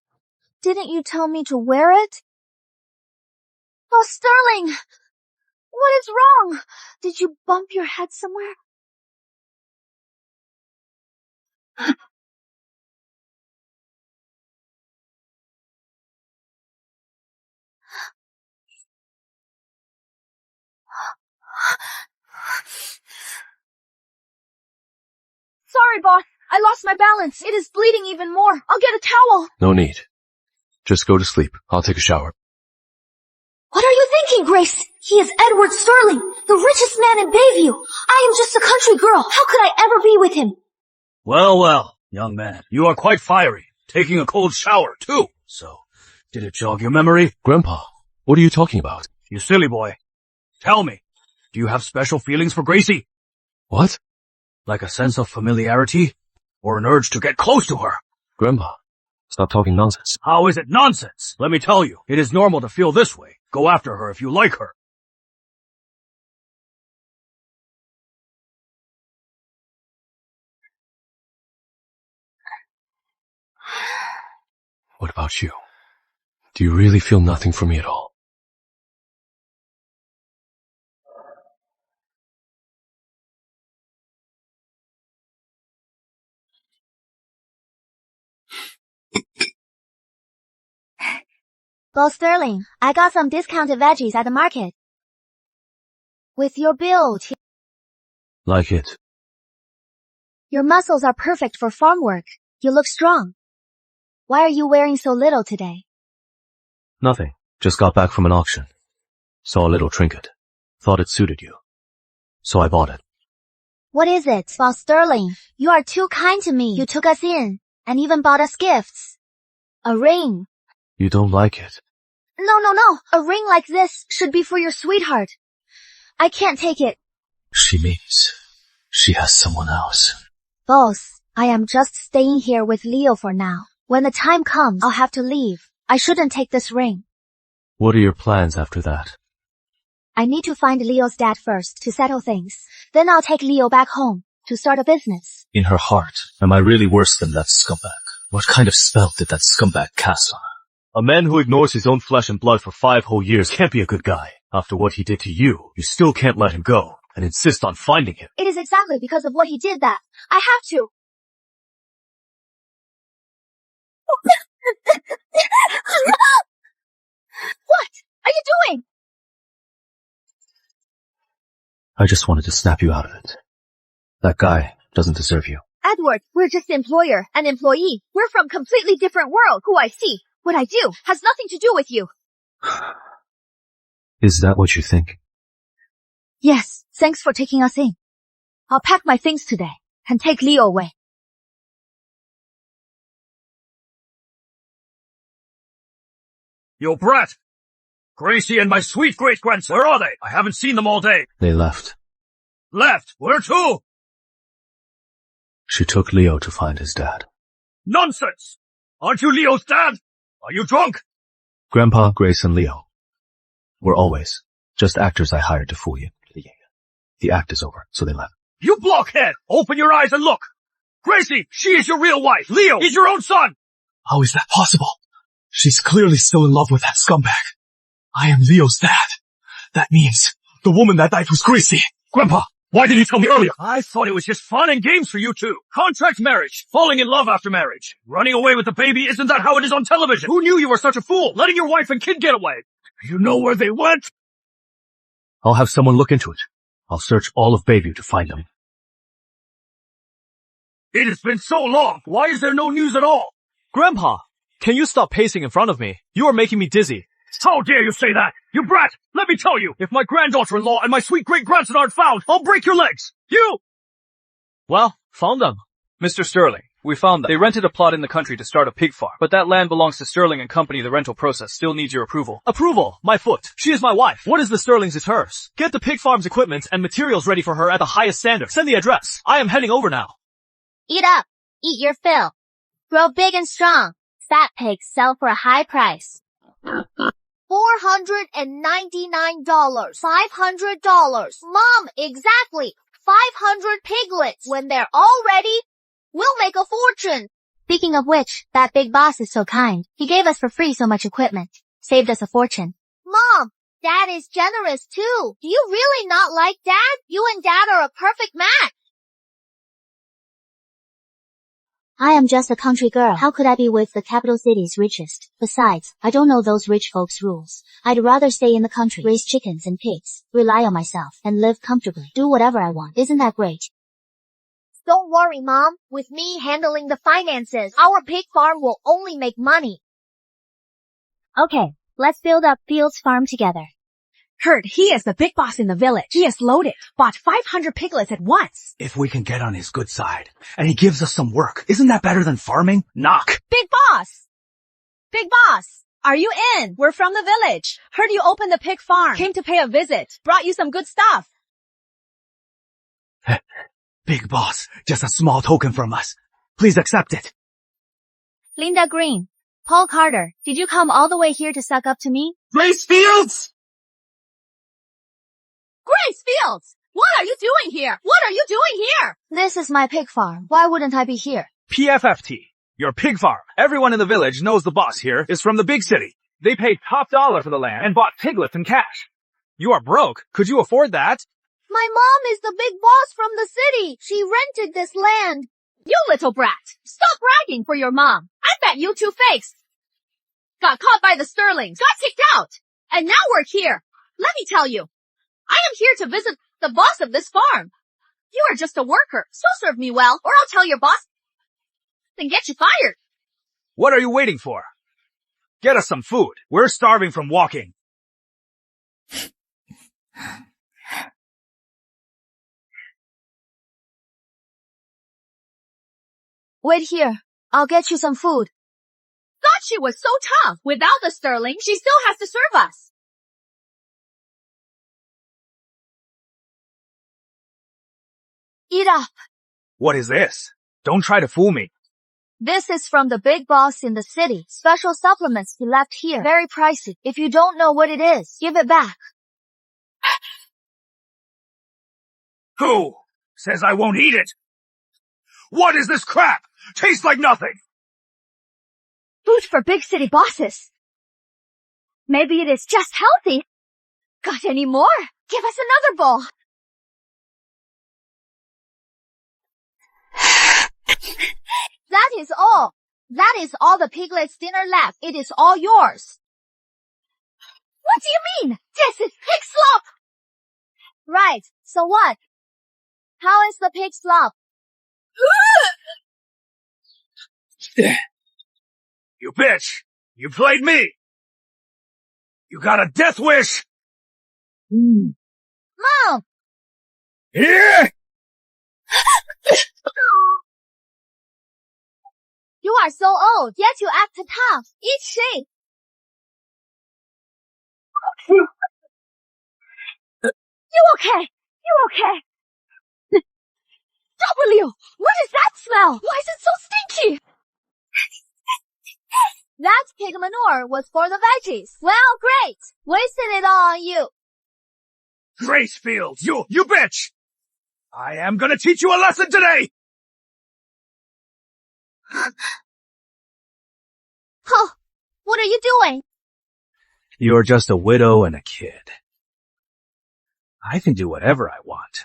Didn't you tell me to wear it? Oh, Sterling! What is wrong? Did you bump your head somewhere? Sorry, boss. I lost my balance. It is bleeding even more. I'll get a towel. No need. Just go to sleep. I'll take a shower. What are you thinking, Grace? He is Edward Sterling, the richest man in Bayview. I am just a country girl. How could I ever be with him? Well, well, young man, you are quite fiery. Taking a cold shower, too. So, did it jog your memory? Grandpa, what are you talking about? You silly boy. Tell me, do you have special feelings for Gracie? What? Like a sense of familiarity? Or an urge to get close to her? Grandpa, stop talking nonsense. How is it nonsense? Let me tell you, it is normal to feel this way. Go after her if you like her. What about you? Do you really feel nothing for me at all? Boss Sterling, I got some discounted veggies at the market. With your build, Like it. your muscles are perfect for farm work. You look strong. Why are you wearing so little today? Nothing. Just got back from an auction. Saw a little trinket. Thought it suited you. So I bought it. What is it, Boss Sterling? You are too kind to me. You took us in, and even bought us gifts. A ring. You don't like it. No. A ring like this should be for your sweetheart. I can't take it. She means she has someone else. Boss, I am just staying here with Leo for now. When the time comes, I'll have to leave. I shouldn't take this ring. What are your plans after that? I need to find Leo's dad first to settle things. Then I'll take Leo back home to start a business. In her heart, am I really worse than that scumbag? What kind of spell did that scumbag cast on her? A man who ignores his own flesh and blood for 5 whole years can't be a good guy. After what he did to you, you still can't let him go and insist on finding him. It is exactly because of what he did that I have to. What are you doing? I just wanted to snap you out of it. That guy doesn't deserve you. Edward, we're just employer and employee. We're from completely different world. Who I see, what I do, has nothing to do with you. Is that what you think? Yes, thanks for taking us in. I'll pack my things today and take Leo away. Yo, brat! Gracie and my sweet great-grandson, where are they? I haven't seen them all day. They left. Left? Where to? She took Leo to find his dad. Nonsense! Aren't you Leo's dad? Are you drunk? Grandpa, Grace, and Leo were always just actors I hired to fool you. The act is over, so they left. You blockhead! Open your eyes and look! Gracie, she is your real wife! Leo is your own son! How is that possible? She's clearly still in love with that scumbag. I am Leo's dad. That means the woman that died was Gracie. Grandpa, why didn't you tell me earlier? I thought it was just fun and games for you two. Contract marriage, falling in love after marriage, running away with the baby, isn't that how it is on television? Who knew you were such a fool, letting your wife and kid get away? You know where they went? I'll have someone look into it. I'll search all of Bayview to find them. It has been so long. Why is there no news at all? Grandpa, can you stop pacing in front of me? You are making me dizzy. How dare you say that? You brat! Let me tell you, if my granddaughter-in-law and my sweet great-grandson aren't found, I'll break your legs! You! Well, found them. Mr. Sterling, we found them. They rented a plot in the country to start a pig farm, but that land belongs to Sterling and Company. The rental process still needs your approval. Approval? My foot. She is my wife. What is the Sterling's is hers. Get the pig farm's equipment and materials ready for her at the highest standard. Send the address. I am heading over now. Eat up. Eat your fill. Grow big and strong. Fat pigs sell for a high price. $499. $500. Mom, exactly. 500 piglets. When they're all ready, we'll make a fortune. Speaking of which, that big boss is so kind. He gave us for free so much equipment. Saved us a fortune. Mom, Dad is generous too. Do you really not like Dad? You and Dad are a perfect match. I am just a country girl. How could I be with the capital city's richest? Besides, I don't know those rich folks' rules. I'd rather stay in the country, raise chickens and pigs, rely on myself, and live comfortably. Do whatever I want. Isn't that great? Don't worry, Mom. With me handling the finances, our pig farm will only make money. Okay, let's build up Field's farm together. Heard he is the big boss in the village. He is loaded. Bought 500 piglets at once. If we can get on his good side, and he gives us some work, isn't that better than farming? Knock! Big boss! Big boss! Are you in? We're from the village. Heard you opened the pig farm. Came to pay a visit. Brought you some good stuff. Big boss, just a small token from us. Please accept it. Linda Green, Paul Carter, did you come all the way here to suck up to me? Grace Fields! Grace Fields! What are you doing here? What are you doing here? This is my pig farm. Why wouldn't I be here? PFFT, your pig farm. Everyone in the village knows the boss here is from the big city. They paid top dollar for the land and bought piglets in cash. You are broke. Could you afford that? My mom is the big boss from the city. She rented this land. You little brat. Stop bragging for your mom. I bet you two fakes got caught by the Sterlings, got kicked out, and now we're here. Let me tell you, I am here to visit the boss of this farm. You are just a worker, so serve me well, or I'll tell your boss and get you fired. What are you waiting for? Get us some food. We're starving from walking. Wait here. I'll get you some food. Thought she was so tough. Without the Sterling, she still has to serve us. Eat up. What is this? Don't try to fool me. This is from the big boss in the city. Special supplements he left here. Very pricey. If you don't know what it is, give it back. Who says I won't eat it? What is this crap? Tastes like nothing. Food for big city bosses. Maybe it is just healthy. Got any more? Give us another bowl. That is all. That is all the piglets' dinner left. It is all yours. What do you mean? This is pig slop! Right. So what? How is the pig slop? You bitch! You played me! You got a death wish! Mom! Yeah! You are so old, yet you act tough. Eat shake. You okay? You okay? W! What is that smell? Why is it so stinky? That pig manure was for the veggies. Well, great. Wasted it all on you. Grace Fields, you bitch! I am gonna teach you a lesson today! Huh. What are you doing? You're just a widow and a kid. I can do whatever I want.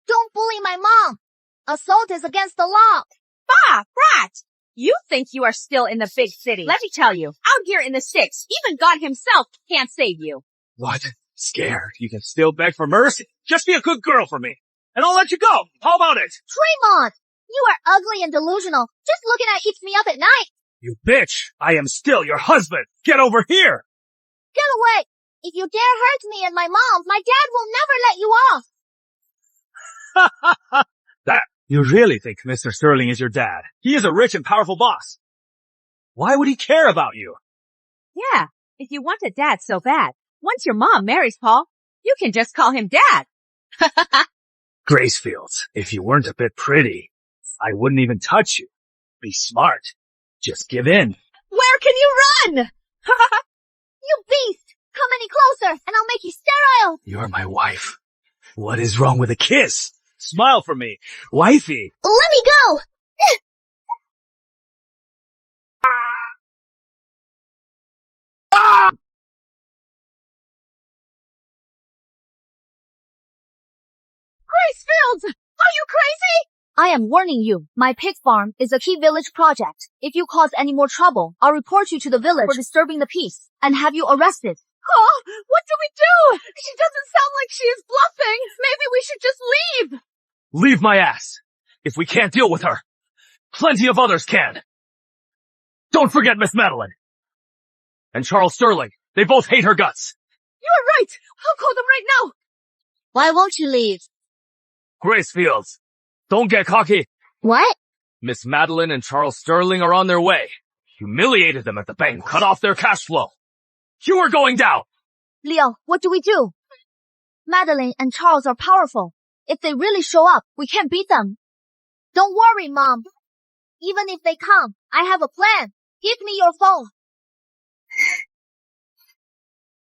Don't bully my mom. Assault is against the law. Bah, brat! You think you are still in the big city. Let me tell you, out here in the sticks, even God himself can't save you. What? Scared? You can still beg for mercy? Just be a good girl for me, and I'll let you go. How about it? Tremont, you are ugly and delusional. Just looking at eats me up at night. You bitch! I am still your husband! Get over here! Get away! If you dare hurt me and my mom, my dad will never let you off. That, you really think Mr. Sterling is your dad? He is a rich and powerful boss. Why would he care about you? Yeah, if you want a dad so bad, once your mom marries Paul, you can just call him Dad. Grace Fields, if you weren't a bit pretty, I wouldn't even touch you. Be smart. Just give in. Where can you run? You beast! Come any closer, and I'll make you sterile! You're my wife. What is wrong with a kiss? Smile for me, wifey. Let me go! Gracefields! Are you crazy? I am warning you, my pig farm is a key village project. If you cause any more trouble, I'll report you to the village for disturbing the peace and have you arrested. Oh, what do we do? She doesn't sound like she is bluffing. Maybe we should just leave. Leave my ass. If we can't deal with her, plenty of others can. Don't forget Miss Madeline. And Charles Sterling. They both hate her guts. You are right. I'll call them right now. Why won't you leave? Gracefields, don't get cocky. What? Miss Madeline and Charles Sterling are on their way. Humiliated them at the bank, cut off their cash flow. You are going down. Leo, what do we do? Madeline and Charles are powerful. If they really show up, we can't beat them. Don't worry, Mom. Even if they come, I have a plan. Give me your phone.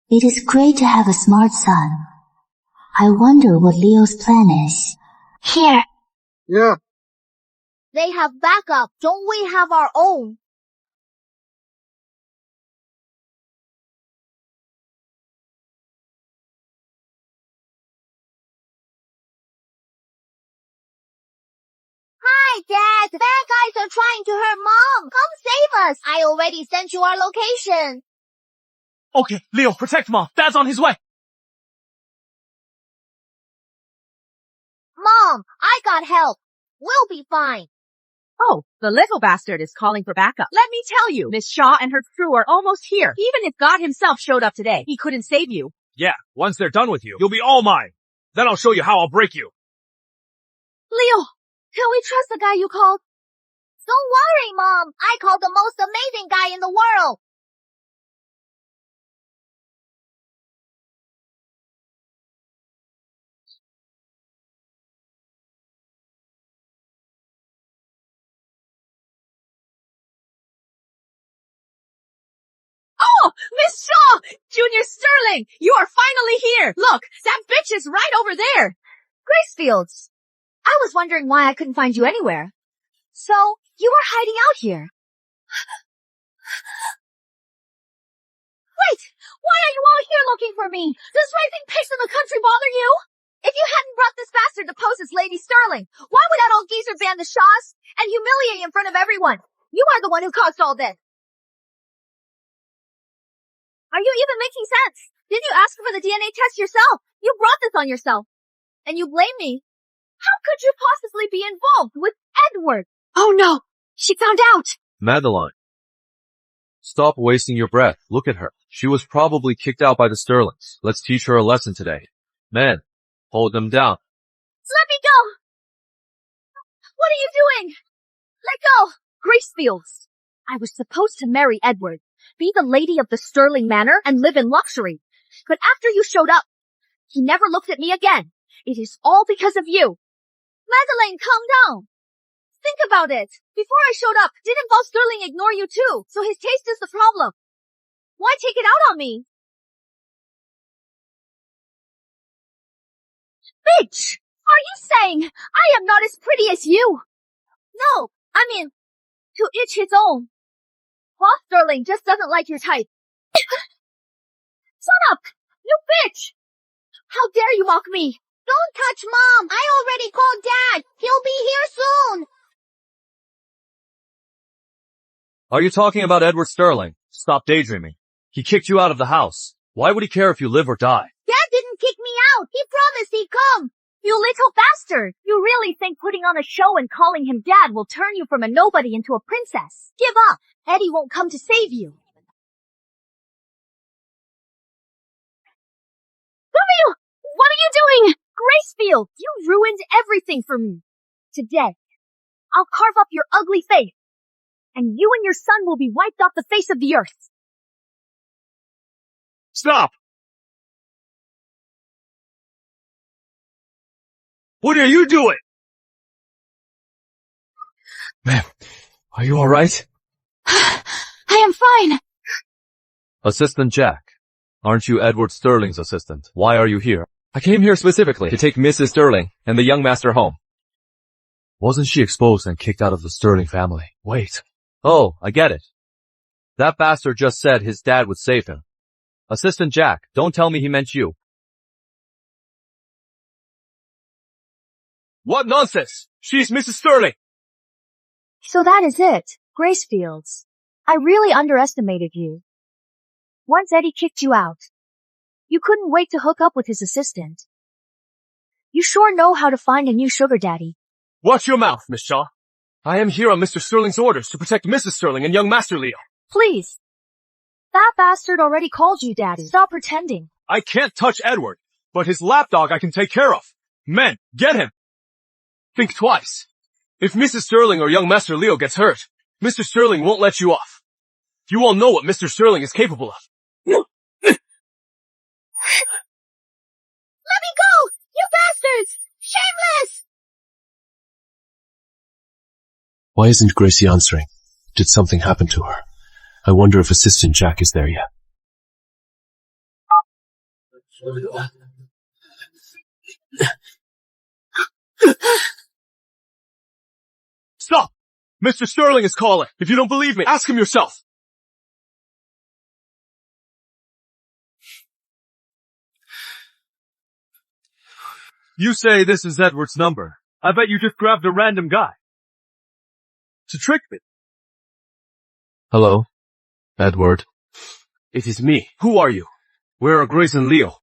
It is great to have a smart son. I wonder what Leo's plan is. Here. Yeah. They have backup. Don't we have our own? Hi, Dad. The bad guys are trying to hurt Mom. Come save us. I already sent you our location. Okay, Leo, protect Mom. Dad's on his way. Mom, I got help. We'll be fine. Oh, the little bastard is calling for backup. Let me tell you, Miss Shaw and her crew are almost here. Even if God himself showed up today, he couldn't save you. Yeah, once they're done with you, you'll be all mine. Then I'll show you how I'll break you. Leo, can we trust the guy you called? Don't worry, Mom. I called the most amazing guy in the world. Oh, Miss Shaw! Junior Sterling, you are finally here. Look, that bitch is right over there. Gracefields, I was wondering why I couldn't find you anywhere. So, you were hiding out here. Wait! Why are you all here looking for me? Does raising pigs in the country bother you? If you hadn't brought this bastard to pose as Lady Sterling, why would that old geezer ban the Shaws and humiliate in front of everyone? You are the one who caused all this. Are you even making sense? Didn't you ask for the DNA test yourself? You brought this on yourself. And you blame me. How could you possibly be involved with Edward? Oh no, she found out. Madeline. Stop wasting your breath. Look at her. She was probably kicked out by the Sterlings. Let's teach her a lesson today. Men, hold them down. Let me go! What are you doing? Let go! Gracefields, I was supposed to marry Edward, be the lady of the Sterling Manor, and live in luxury. But after you showed up, he never looked at me again. It is all because of you. Madeline, calm down. Think about it. Before I showed up, didn't Boss Sterling ignore you too? So his taste is the problem. Why take it out on me? Bitch! Are you saying I am not as pretty as you? No, I mean, to each his own. Boss Sterling just doesn't like your type. Shut up! You bitch! How dare you mock me? Don't touch Mom! I already called Dad! He'll be here soon! Are you talking about Edward Sterling? Stop daydreaming. He kicked you out of the house. Why would he care if you live or die? Dad didn't kick me out! He promised he'd come! You little bastard! You really think putting on a show and calling him Dad will turn you from a nobody into a princess? Give up! Eddie won't come to save you. What are you doing? Gracefield, you ruined everything for me. Today, I'll carve up your ugly face, and you and your son will be wiped off the face of the earth. Stop! What are you doing? Ma'am, are you alright? I am fine. Assistant Jack, aren't you Edward Sterling's assistant? Why are you here? I came here specifically to take Mrs. Sterling and the young master home. Wasn't she exposed and kicked out of the Sterling family? Wait. Oh, I get it. That bastard just said his dad would save him. Assistant Jack, don't tell me he meant you. What nonsense! She's Mrs. Sterling! So that is it, Gracefields. I really underestimated you. Once Eddie kicked you out, you couldn't wait to hook up with his assistant. You sure know how to find a new sugar daddy. Watch your mouth, Miss Shaw. I am here on Mr. Sterling's orders to protect Mrs. Sterling and young Master Leo. Please. That bastard already called you daddy. Stop pretending. I can't touch Edward, but his lapdog I can take care of. Men, get him! Think twice. If Mrs. Sterling or young Master Leo gets hurt, Mr. Sterling won't let you off. You all know what Mr. Sterling is capable of. Let me go! You bastards! Shameless! Why isn't Gracie answering? Did something happen to her? I wonder if Assistant Jack is there yet. Stop! Mr. Sterling is calling. If you don't believe me, ask him yourself. You say this is Edward's number. I bet you just grabbed a random guy. To trick me. Hello, Edward. It is me. Who are you? Where are Grace and Leo?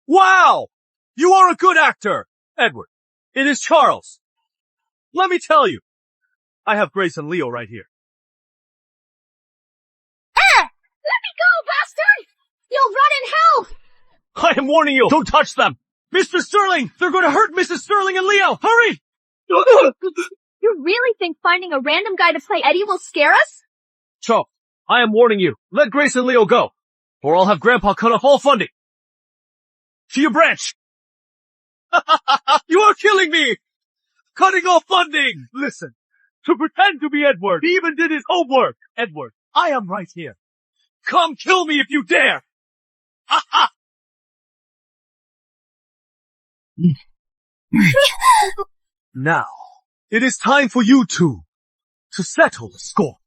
Wow! You are a good actor! Edward, it is Charles. Let me tell you. I have Grace and Leo right here. Let me go, bastard! You'll rot in hell! I am warning you, don't touch them! Mr. Sterling, they're going to hurt Mrs. Sterling and Leo! Hurry! You really think finding a random guy to play Eddie will scare us? Cho, I am warning you. Let Grace and Leo go, or I'll have Grandpa cut off all funding. To your branch! You are killing me! Cutting off funding! Listen, to pretend to be Edward, he even did his homework. Edward, I am right here. Come kill me if you dare! Ha ha! Now, it is time for you two to settle the score.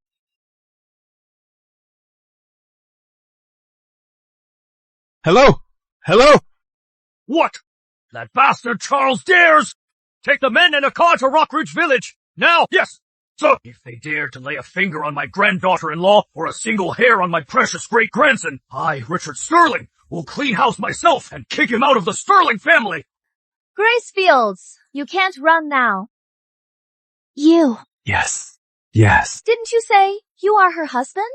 Hello? Hello? What? That bastard Charles dares! Take the men and a car to Rockridge Village! Now! Yes! So, if they dare to lay a finger on my granddaughter-in-law or a single hair on my precious great-grandson, I, Richard Sterling, will clean house myself and kick him out of the Sterling family! Gracefields, you can't run now. You. Yes. Yes. Didn't you say you are her husband?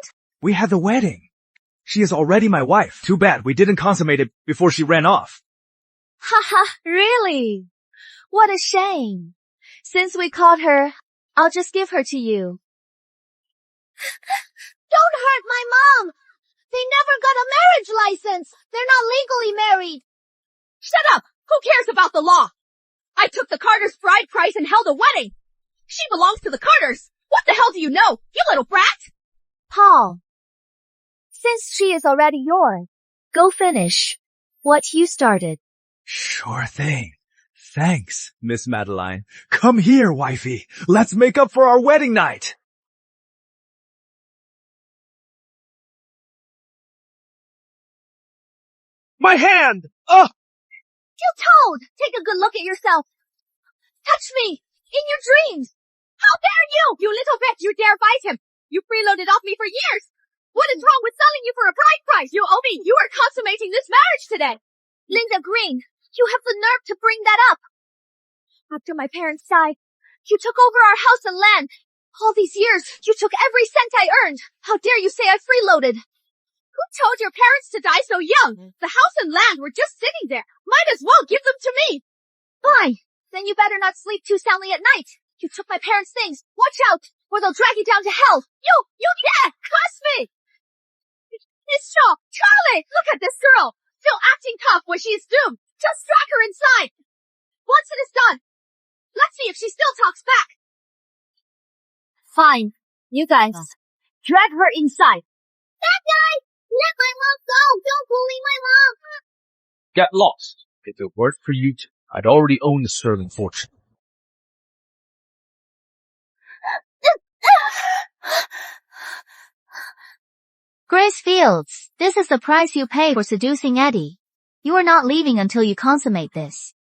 We had the wedding. She is already my wife. Too bad we didn't consummate it before she ran off. Haha, really? What a shame. Since we caught her, I'll just give her to you. Don't hurt my mom! They never got a marriage license! They're not legally married! Shut up! Who cares about the law? I took the Carter's bride price and held a wedding. She belongs to the Carters. What the hell do you know, you little brat? Paul, since she is already yours, go finish what you started. Sure thing. Thanks, Miss Madeline. Come here, wifey. Let's make up for our wedding night. My hand! Ugh! You toad! Take a good look at yourself. Touch me! In your dreams! How dare you! You little bitch! You dare bite him! You freeloaded off me for years! What is wrong with selling you for a bride price? You owe me! You are consummating this marriage today! Linda Green, you have the nerve to bring that up! After my parents died, you took over our house and land. All these years, you took every cent I earned. How dare you say I freeloaded? Who told your parents to die so young? The house and land were just sitting there. Might as well give them to me. Fine. Then you better not sleep too soundly at night. You took my parents' things. Watch out, or they'll drag you down to hell. You dare curse me! Miss Shaw, Charlie, look at this girl. Still acting tough when she is doomed. Just drag her inside. Once it is done, let's see if she still talks back. Fine. You guys, drag her inside. That guy! Let my mom go! Don't bully my mom! Get lost. If it weren't for you two, I'd already own the sterling fortune. Grace Fields, this is the price you pay for seducing Eddie. You are not leaving until you consummate this.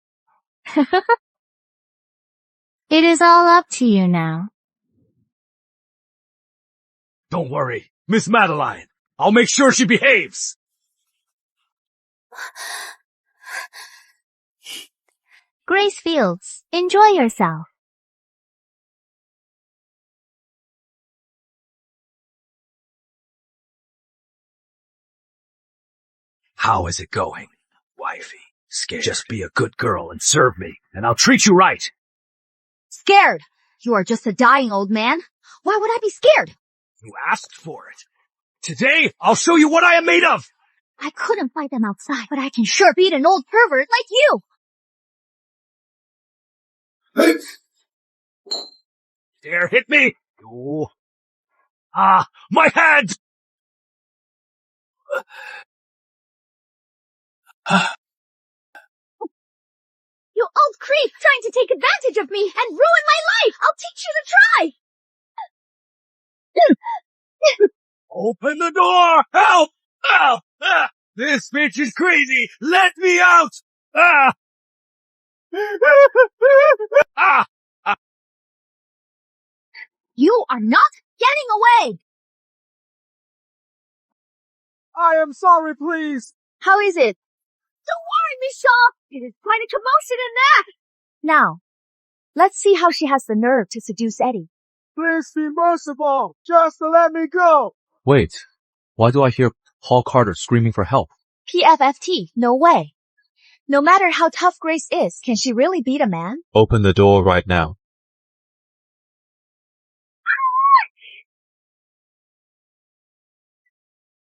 It is all up to you now. Don't worry, Miss Madeline. I'll make sure she behaves. Grace Fields, enjoy yourself. How is it going, wifey? Scared? Just be a good girl and serve me, and I'll treat you right. Scared? You are just a dying old man. Why would I be scared? You asked for it. Today, I'll show you what I am made of. I couldn't fight them outside, but I can sure beat an old pervert like you. Dare hit me? Oh. Ah, my hand! You old creep trying to take advantage of me and ruin my life! I'll teach you to try! Open the door! Help! Help! Ah, this bitch is crazy! Let me out! Ah! Ah! You are not getting away! I am sorry, please. How is it? Don't worry, Miss Shaw. It is quite a commotion in there. Now, let's see how she has the nerve to seduce Eddie. Please be merciful. Just let me go. Wait, why do I hear Paul Carter screaming for help? PFFT, no way. No matter how tough Grace is, can she really beat a man? Open the door right now.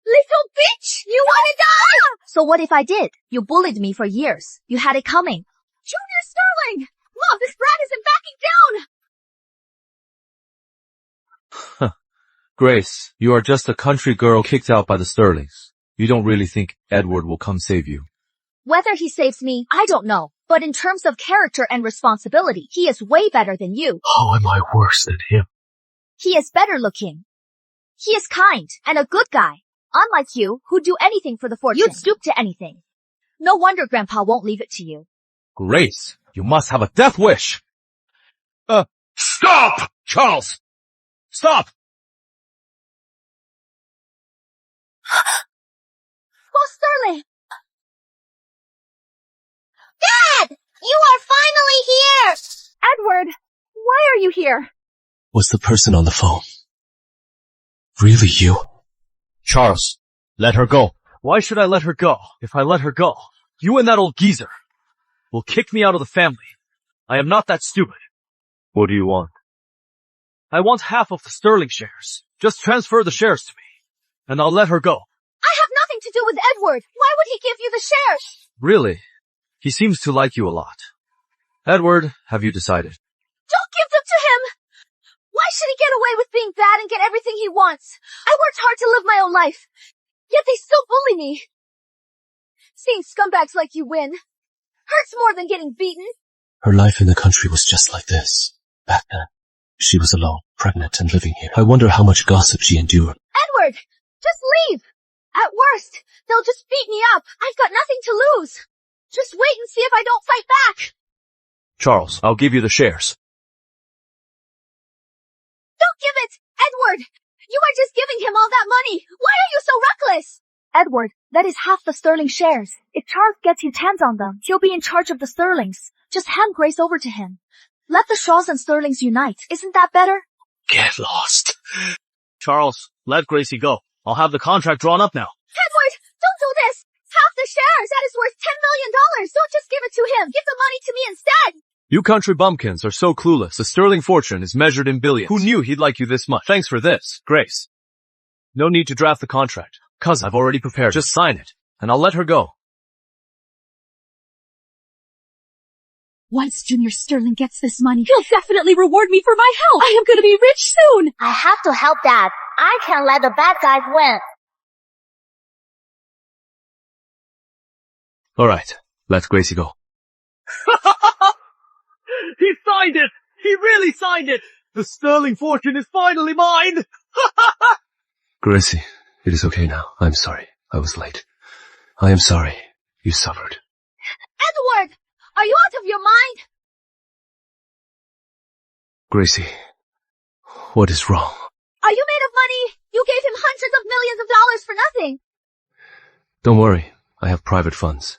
Little bitch! You wanna die? So what if I did? You bullied me for years. You had it coming. Junior Sterling! Mom, this brat isn't backing down! Grace, you are just a country girl kicked out by the Sterlings. You don't really think Edward will come save you. Whether he saves me, I don't know. But in terms of character and responsibility, he is way better than you. How am I worse than him? He is better looking. He is kind and a good guy. Unlike you, who'd do anything for the fortune. You'd stoop to anything. No wonder Grandpa won't leave it to you. Grace, you must have a death wish. Stop! Charles! Stop! Oh, Sterling! Dad! You are finally here! Edward, why are you here? Was the person on the phone really you? Charles, let her go. Why should I let her go? If I let her go, you and that old geezer will kick me out of the family. I am not that stupid. What do you want? I want half of the Sterling shares. Just transfer the shares to me, and I'll let her go. I have nothing to do with Edward. Why would he give you the shares? Really? He seems to like you a lot. Edward, have you decided? Don't give them to him! Why should he get away with being bad and get everything he wants? I worked hard to live my own life, yet they still bully me. Seeing scumbags like you win hurts more than getting beaten. Her life in the country was just like this. Back then, she was alone, pregnant, and living here. I wonder how much gossip she endured. Edward, just leave. At worst, they'll just beat me up. I've got nothing to lose. Just wait and see if I don't fight back. Charles, I'll give you the shares. Don't give it! Edward! You are just giving him all that money! Why are you so reckless? Edward, that is half the Sterling shares. If Charles gets his hands on them, he'll be in charge of the Sterlings. Just hand Grace over to him. Let the Shaws and Sterlings unite. Isn't that better? Get lost. Charles, let Gracie go. I'll have the contract drawn up now. Edward, don't do this! Half the shares! That is worth $10 million! Don't just give it to him! Give the money to me instead! You country bumpkins are so clueless. The Sterling fortune is measured in billions. Who knew he'd like you this much? Thanks for this, Grace. No need to draft the contract. Cousin, I've already prepared. Just sign it, and I'll let her go. Once Junior Sterling gets this money, he'll definitely reward me for my help. I am gonna be rich soon. I have to help Dad. I can't let the bad guys win. Alright, let Gracie go. He signed it! He really signed it! The sterling fortune is finally mine! Gracie, it is okay now. I'm sorry. I was late. I am sorry. You suffered. Edward! Are you out of your mind? Gracie, what is wrong? Are you made of money? You gave him hundreds of millions of dollars for nothing. Don't worry. I have private funds.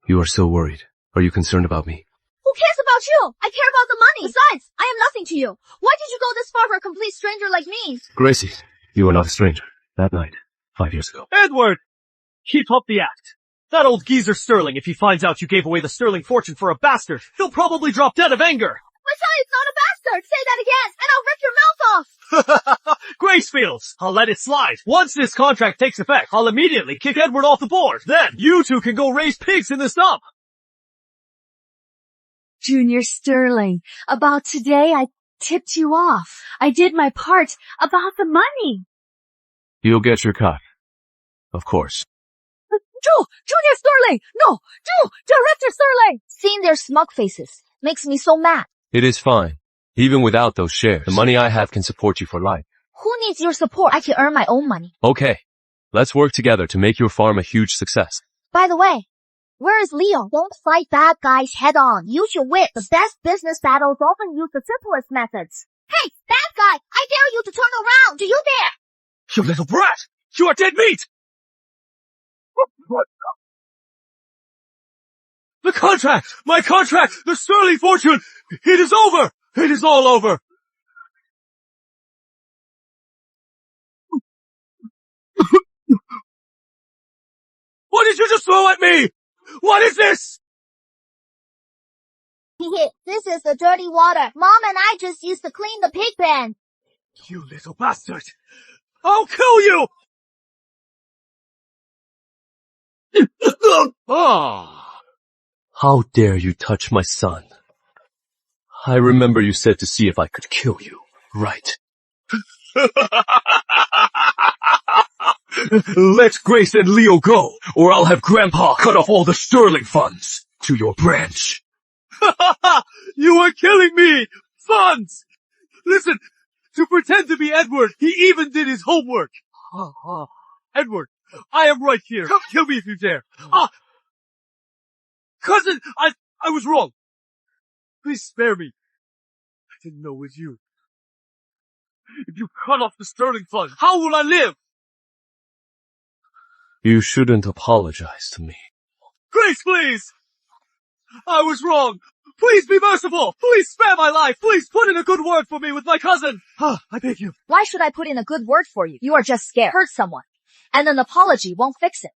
You are so worried. Are you concerned about me? Who cares about you? I care about the money. Besides, I am nothing to you. Why did you go this far for a complete stranger like me? Gracie, you are not a stranger. That night, 5 years ago. Edward! Keep up the act. That old geezer Sterling, if he finds out you gave away the sterling fortune for a bastard, he'll probably drop dead of anger. My son is not a bastard. Say that again, and I'll rip your mouth off. Gracefields, I'll let it slide. Once this contract takes effect, I'll immediately kick Edward off the board. Then, you two can go raise pigs in the stump. Junior Sterling, about today I tipped you off. I did my part about the money. You'll get your cut. Of course. Junior Sterling! No! Director Sterling! Seeing their smug faces makes me so mad. It is fine. Even without those shares, the money I have can support you for life. Who needs your support? I can earn my own money. Okay. Let's work together to make your farm a huge success. By the way, where is Leo? Don't fight bad guys head on. Use your wits. The best business battles often use the simplest methods. Hey, bad guy! I dare you to turn around! Do you dare? You little brat! You are dead meat! What? The contract! My contract! The sterling fortune! It is over! It is all over! What did you just throw at me? What is this? This is the dirty water. Mom and I just used to clean the pig pen. You little bastard! I'll kill you! Ah! How dare you touch my son? I remember you said to see if I could kill you, right? Let Grace and Leo go, or I'll have Grandpa cut off all the sterling funds to your branch. You are killing me! Funds! Listen, to pretend to be Edward, he even did his homework. Edward, I am right here. Come kill me if you dare. Cousin, I was wrong. Please spare me. I didn't know it was you. If you cut off the sterling fund, how will I live? You shouldn't apologize to me. Grace, please! I was wrong. Please be merciful. Please spare my life. Please put in a good word for me with my cousin. I beg you. Why should I put in a good word for you? You are just scared. Hurt someone. And an apology won't fix it.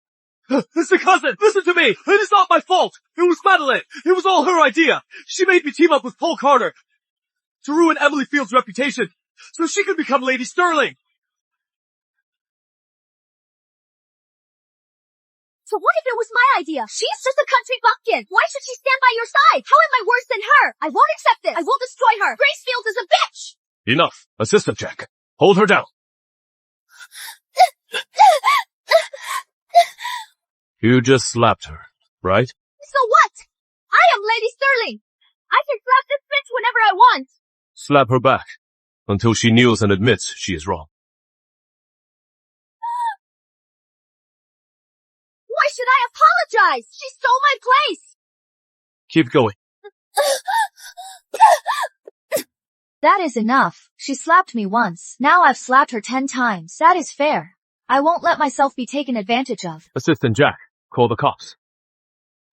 Mr. Cousin, listen to me. It is not my fault. It was Madeline. It was all her idea. She made me team up with Paul Carter to ruin Emily Field's reputation so she could become Lady Sterling. So what if it was my idea? She's just a country bumpkin. Why should she stand by your side? How am I worse than her? I won't accept this. I will destroy her. Grace Fields is a bitch. Enough. Assistant Jack. Hold her down. You just slapped her, right? So what? I am Lady Sterling. I can slap this bitch whenever I want. Slap her back until she kneels and admits she is wrong. Why should I apologize? She stole my place. Keep going. That is enough. She slapped me once. Now I've slapped her 10 times. That is fair. I won't let myself be taken advantage of. Assistant Jack, call the cops.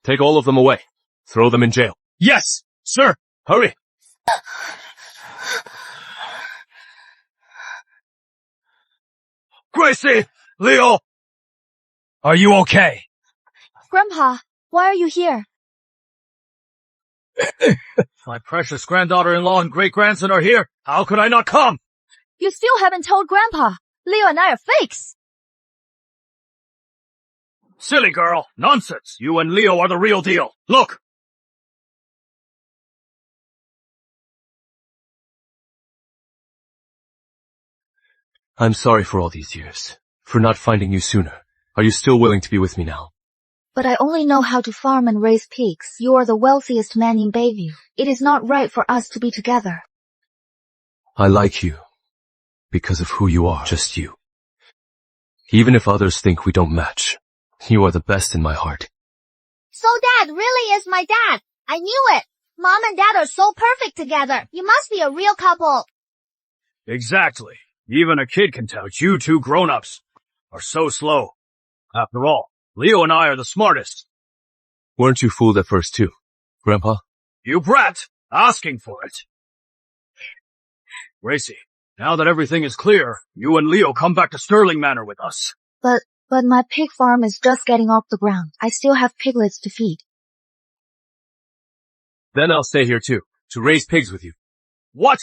Take all of them away. Throw them in jail. Yes, sir. Hurry. Gracie! Leo! Are you okay? Grandpa, why are you here? My precious granddaughter-in-law and great-grandson are here. How could I not come? You still haven't told Grandpa. Leo and I are fakes. Silly girl. Nonsense. You and Leo are the real deal. Look. I'm sorry for all these years. For not finding you sooner. Are you still willing to be with me now? But I only know how to farm and raise pigs. You are the wealthiest man in Bayview. It is not right for us to be together. I like you. Because of who you are. Just you. Even if others think we don't match, you are the best in my heart. So Dad really is my dad. I knew it. Mom and Dad are so perfect together. You must be a real couple. Exactly. Even a kid can tell you two grown-ups are so slow. After all, Leo and I are the smartest. Weren't you fooled at first too, Grandpa? You brat! Asking for it. Gracie, now that everything is clear, you and Leo come back to Sterling Manor with us. But my pig farm is just getting off the ground. I still have piglets to feed. Then I'll stay here too, to raise pigs with you. What?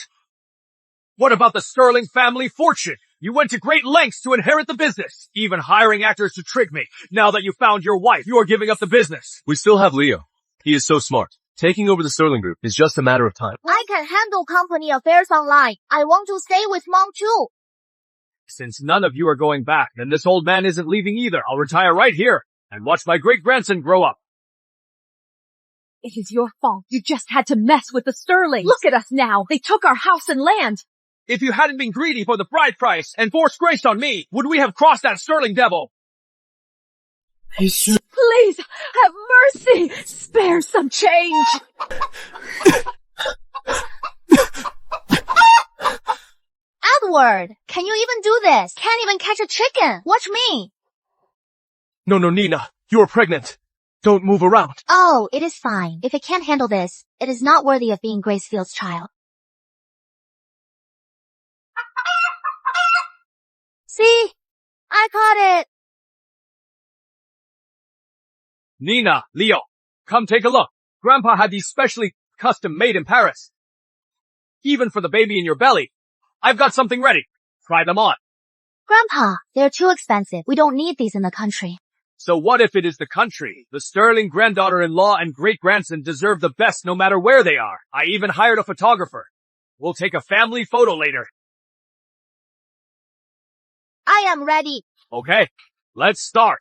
What about the Sterling family fortune? You went to great lengths to inherit the business, even hiring actors to trick me. Now that you found your wife, you are giving up the business. We still have Leo. He is so smart. Taking over the Sterling Group is just a matter of time. I can handle company affairs online. I want to stay with Mom too. Since none of you are going back, then this old man isn't leaving either. I'll retire right here and watch my great-grandson grow up. It is your fault. You just had to mess with the Sterlings. Look at us now. They took our house and land. If you hadn't been greedy for the bride price and forced grace on me, would we have crossed that Sterling devil? Please, have mercy. Spare some change. Edward, can you even do this? Can't even catch a chicken. Watch me. No, Nina. You are pregnant. Don't move around. Oh, it is fine. If it can't handle this, it is not worthy of being Gracefield's child. See? I caught it. Nina, Leo, come take a look. Grandpa had these specially custom made in Paris. Even for the baby in your belly. I've got something ready. Try them on. Grandpa, they're too expensive. We don't need these in the country. So what if it is the country? The Sterling granddaughter-in-law and great-grandson deserve the best no matter where they are. I even hired a photographer. We'll take a family photo later. I am ready. Okay, let's start.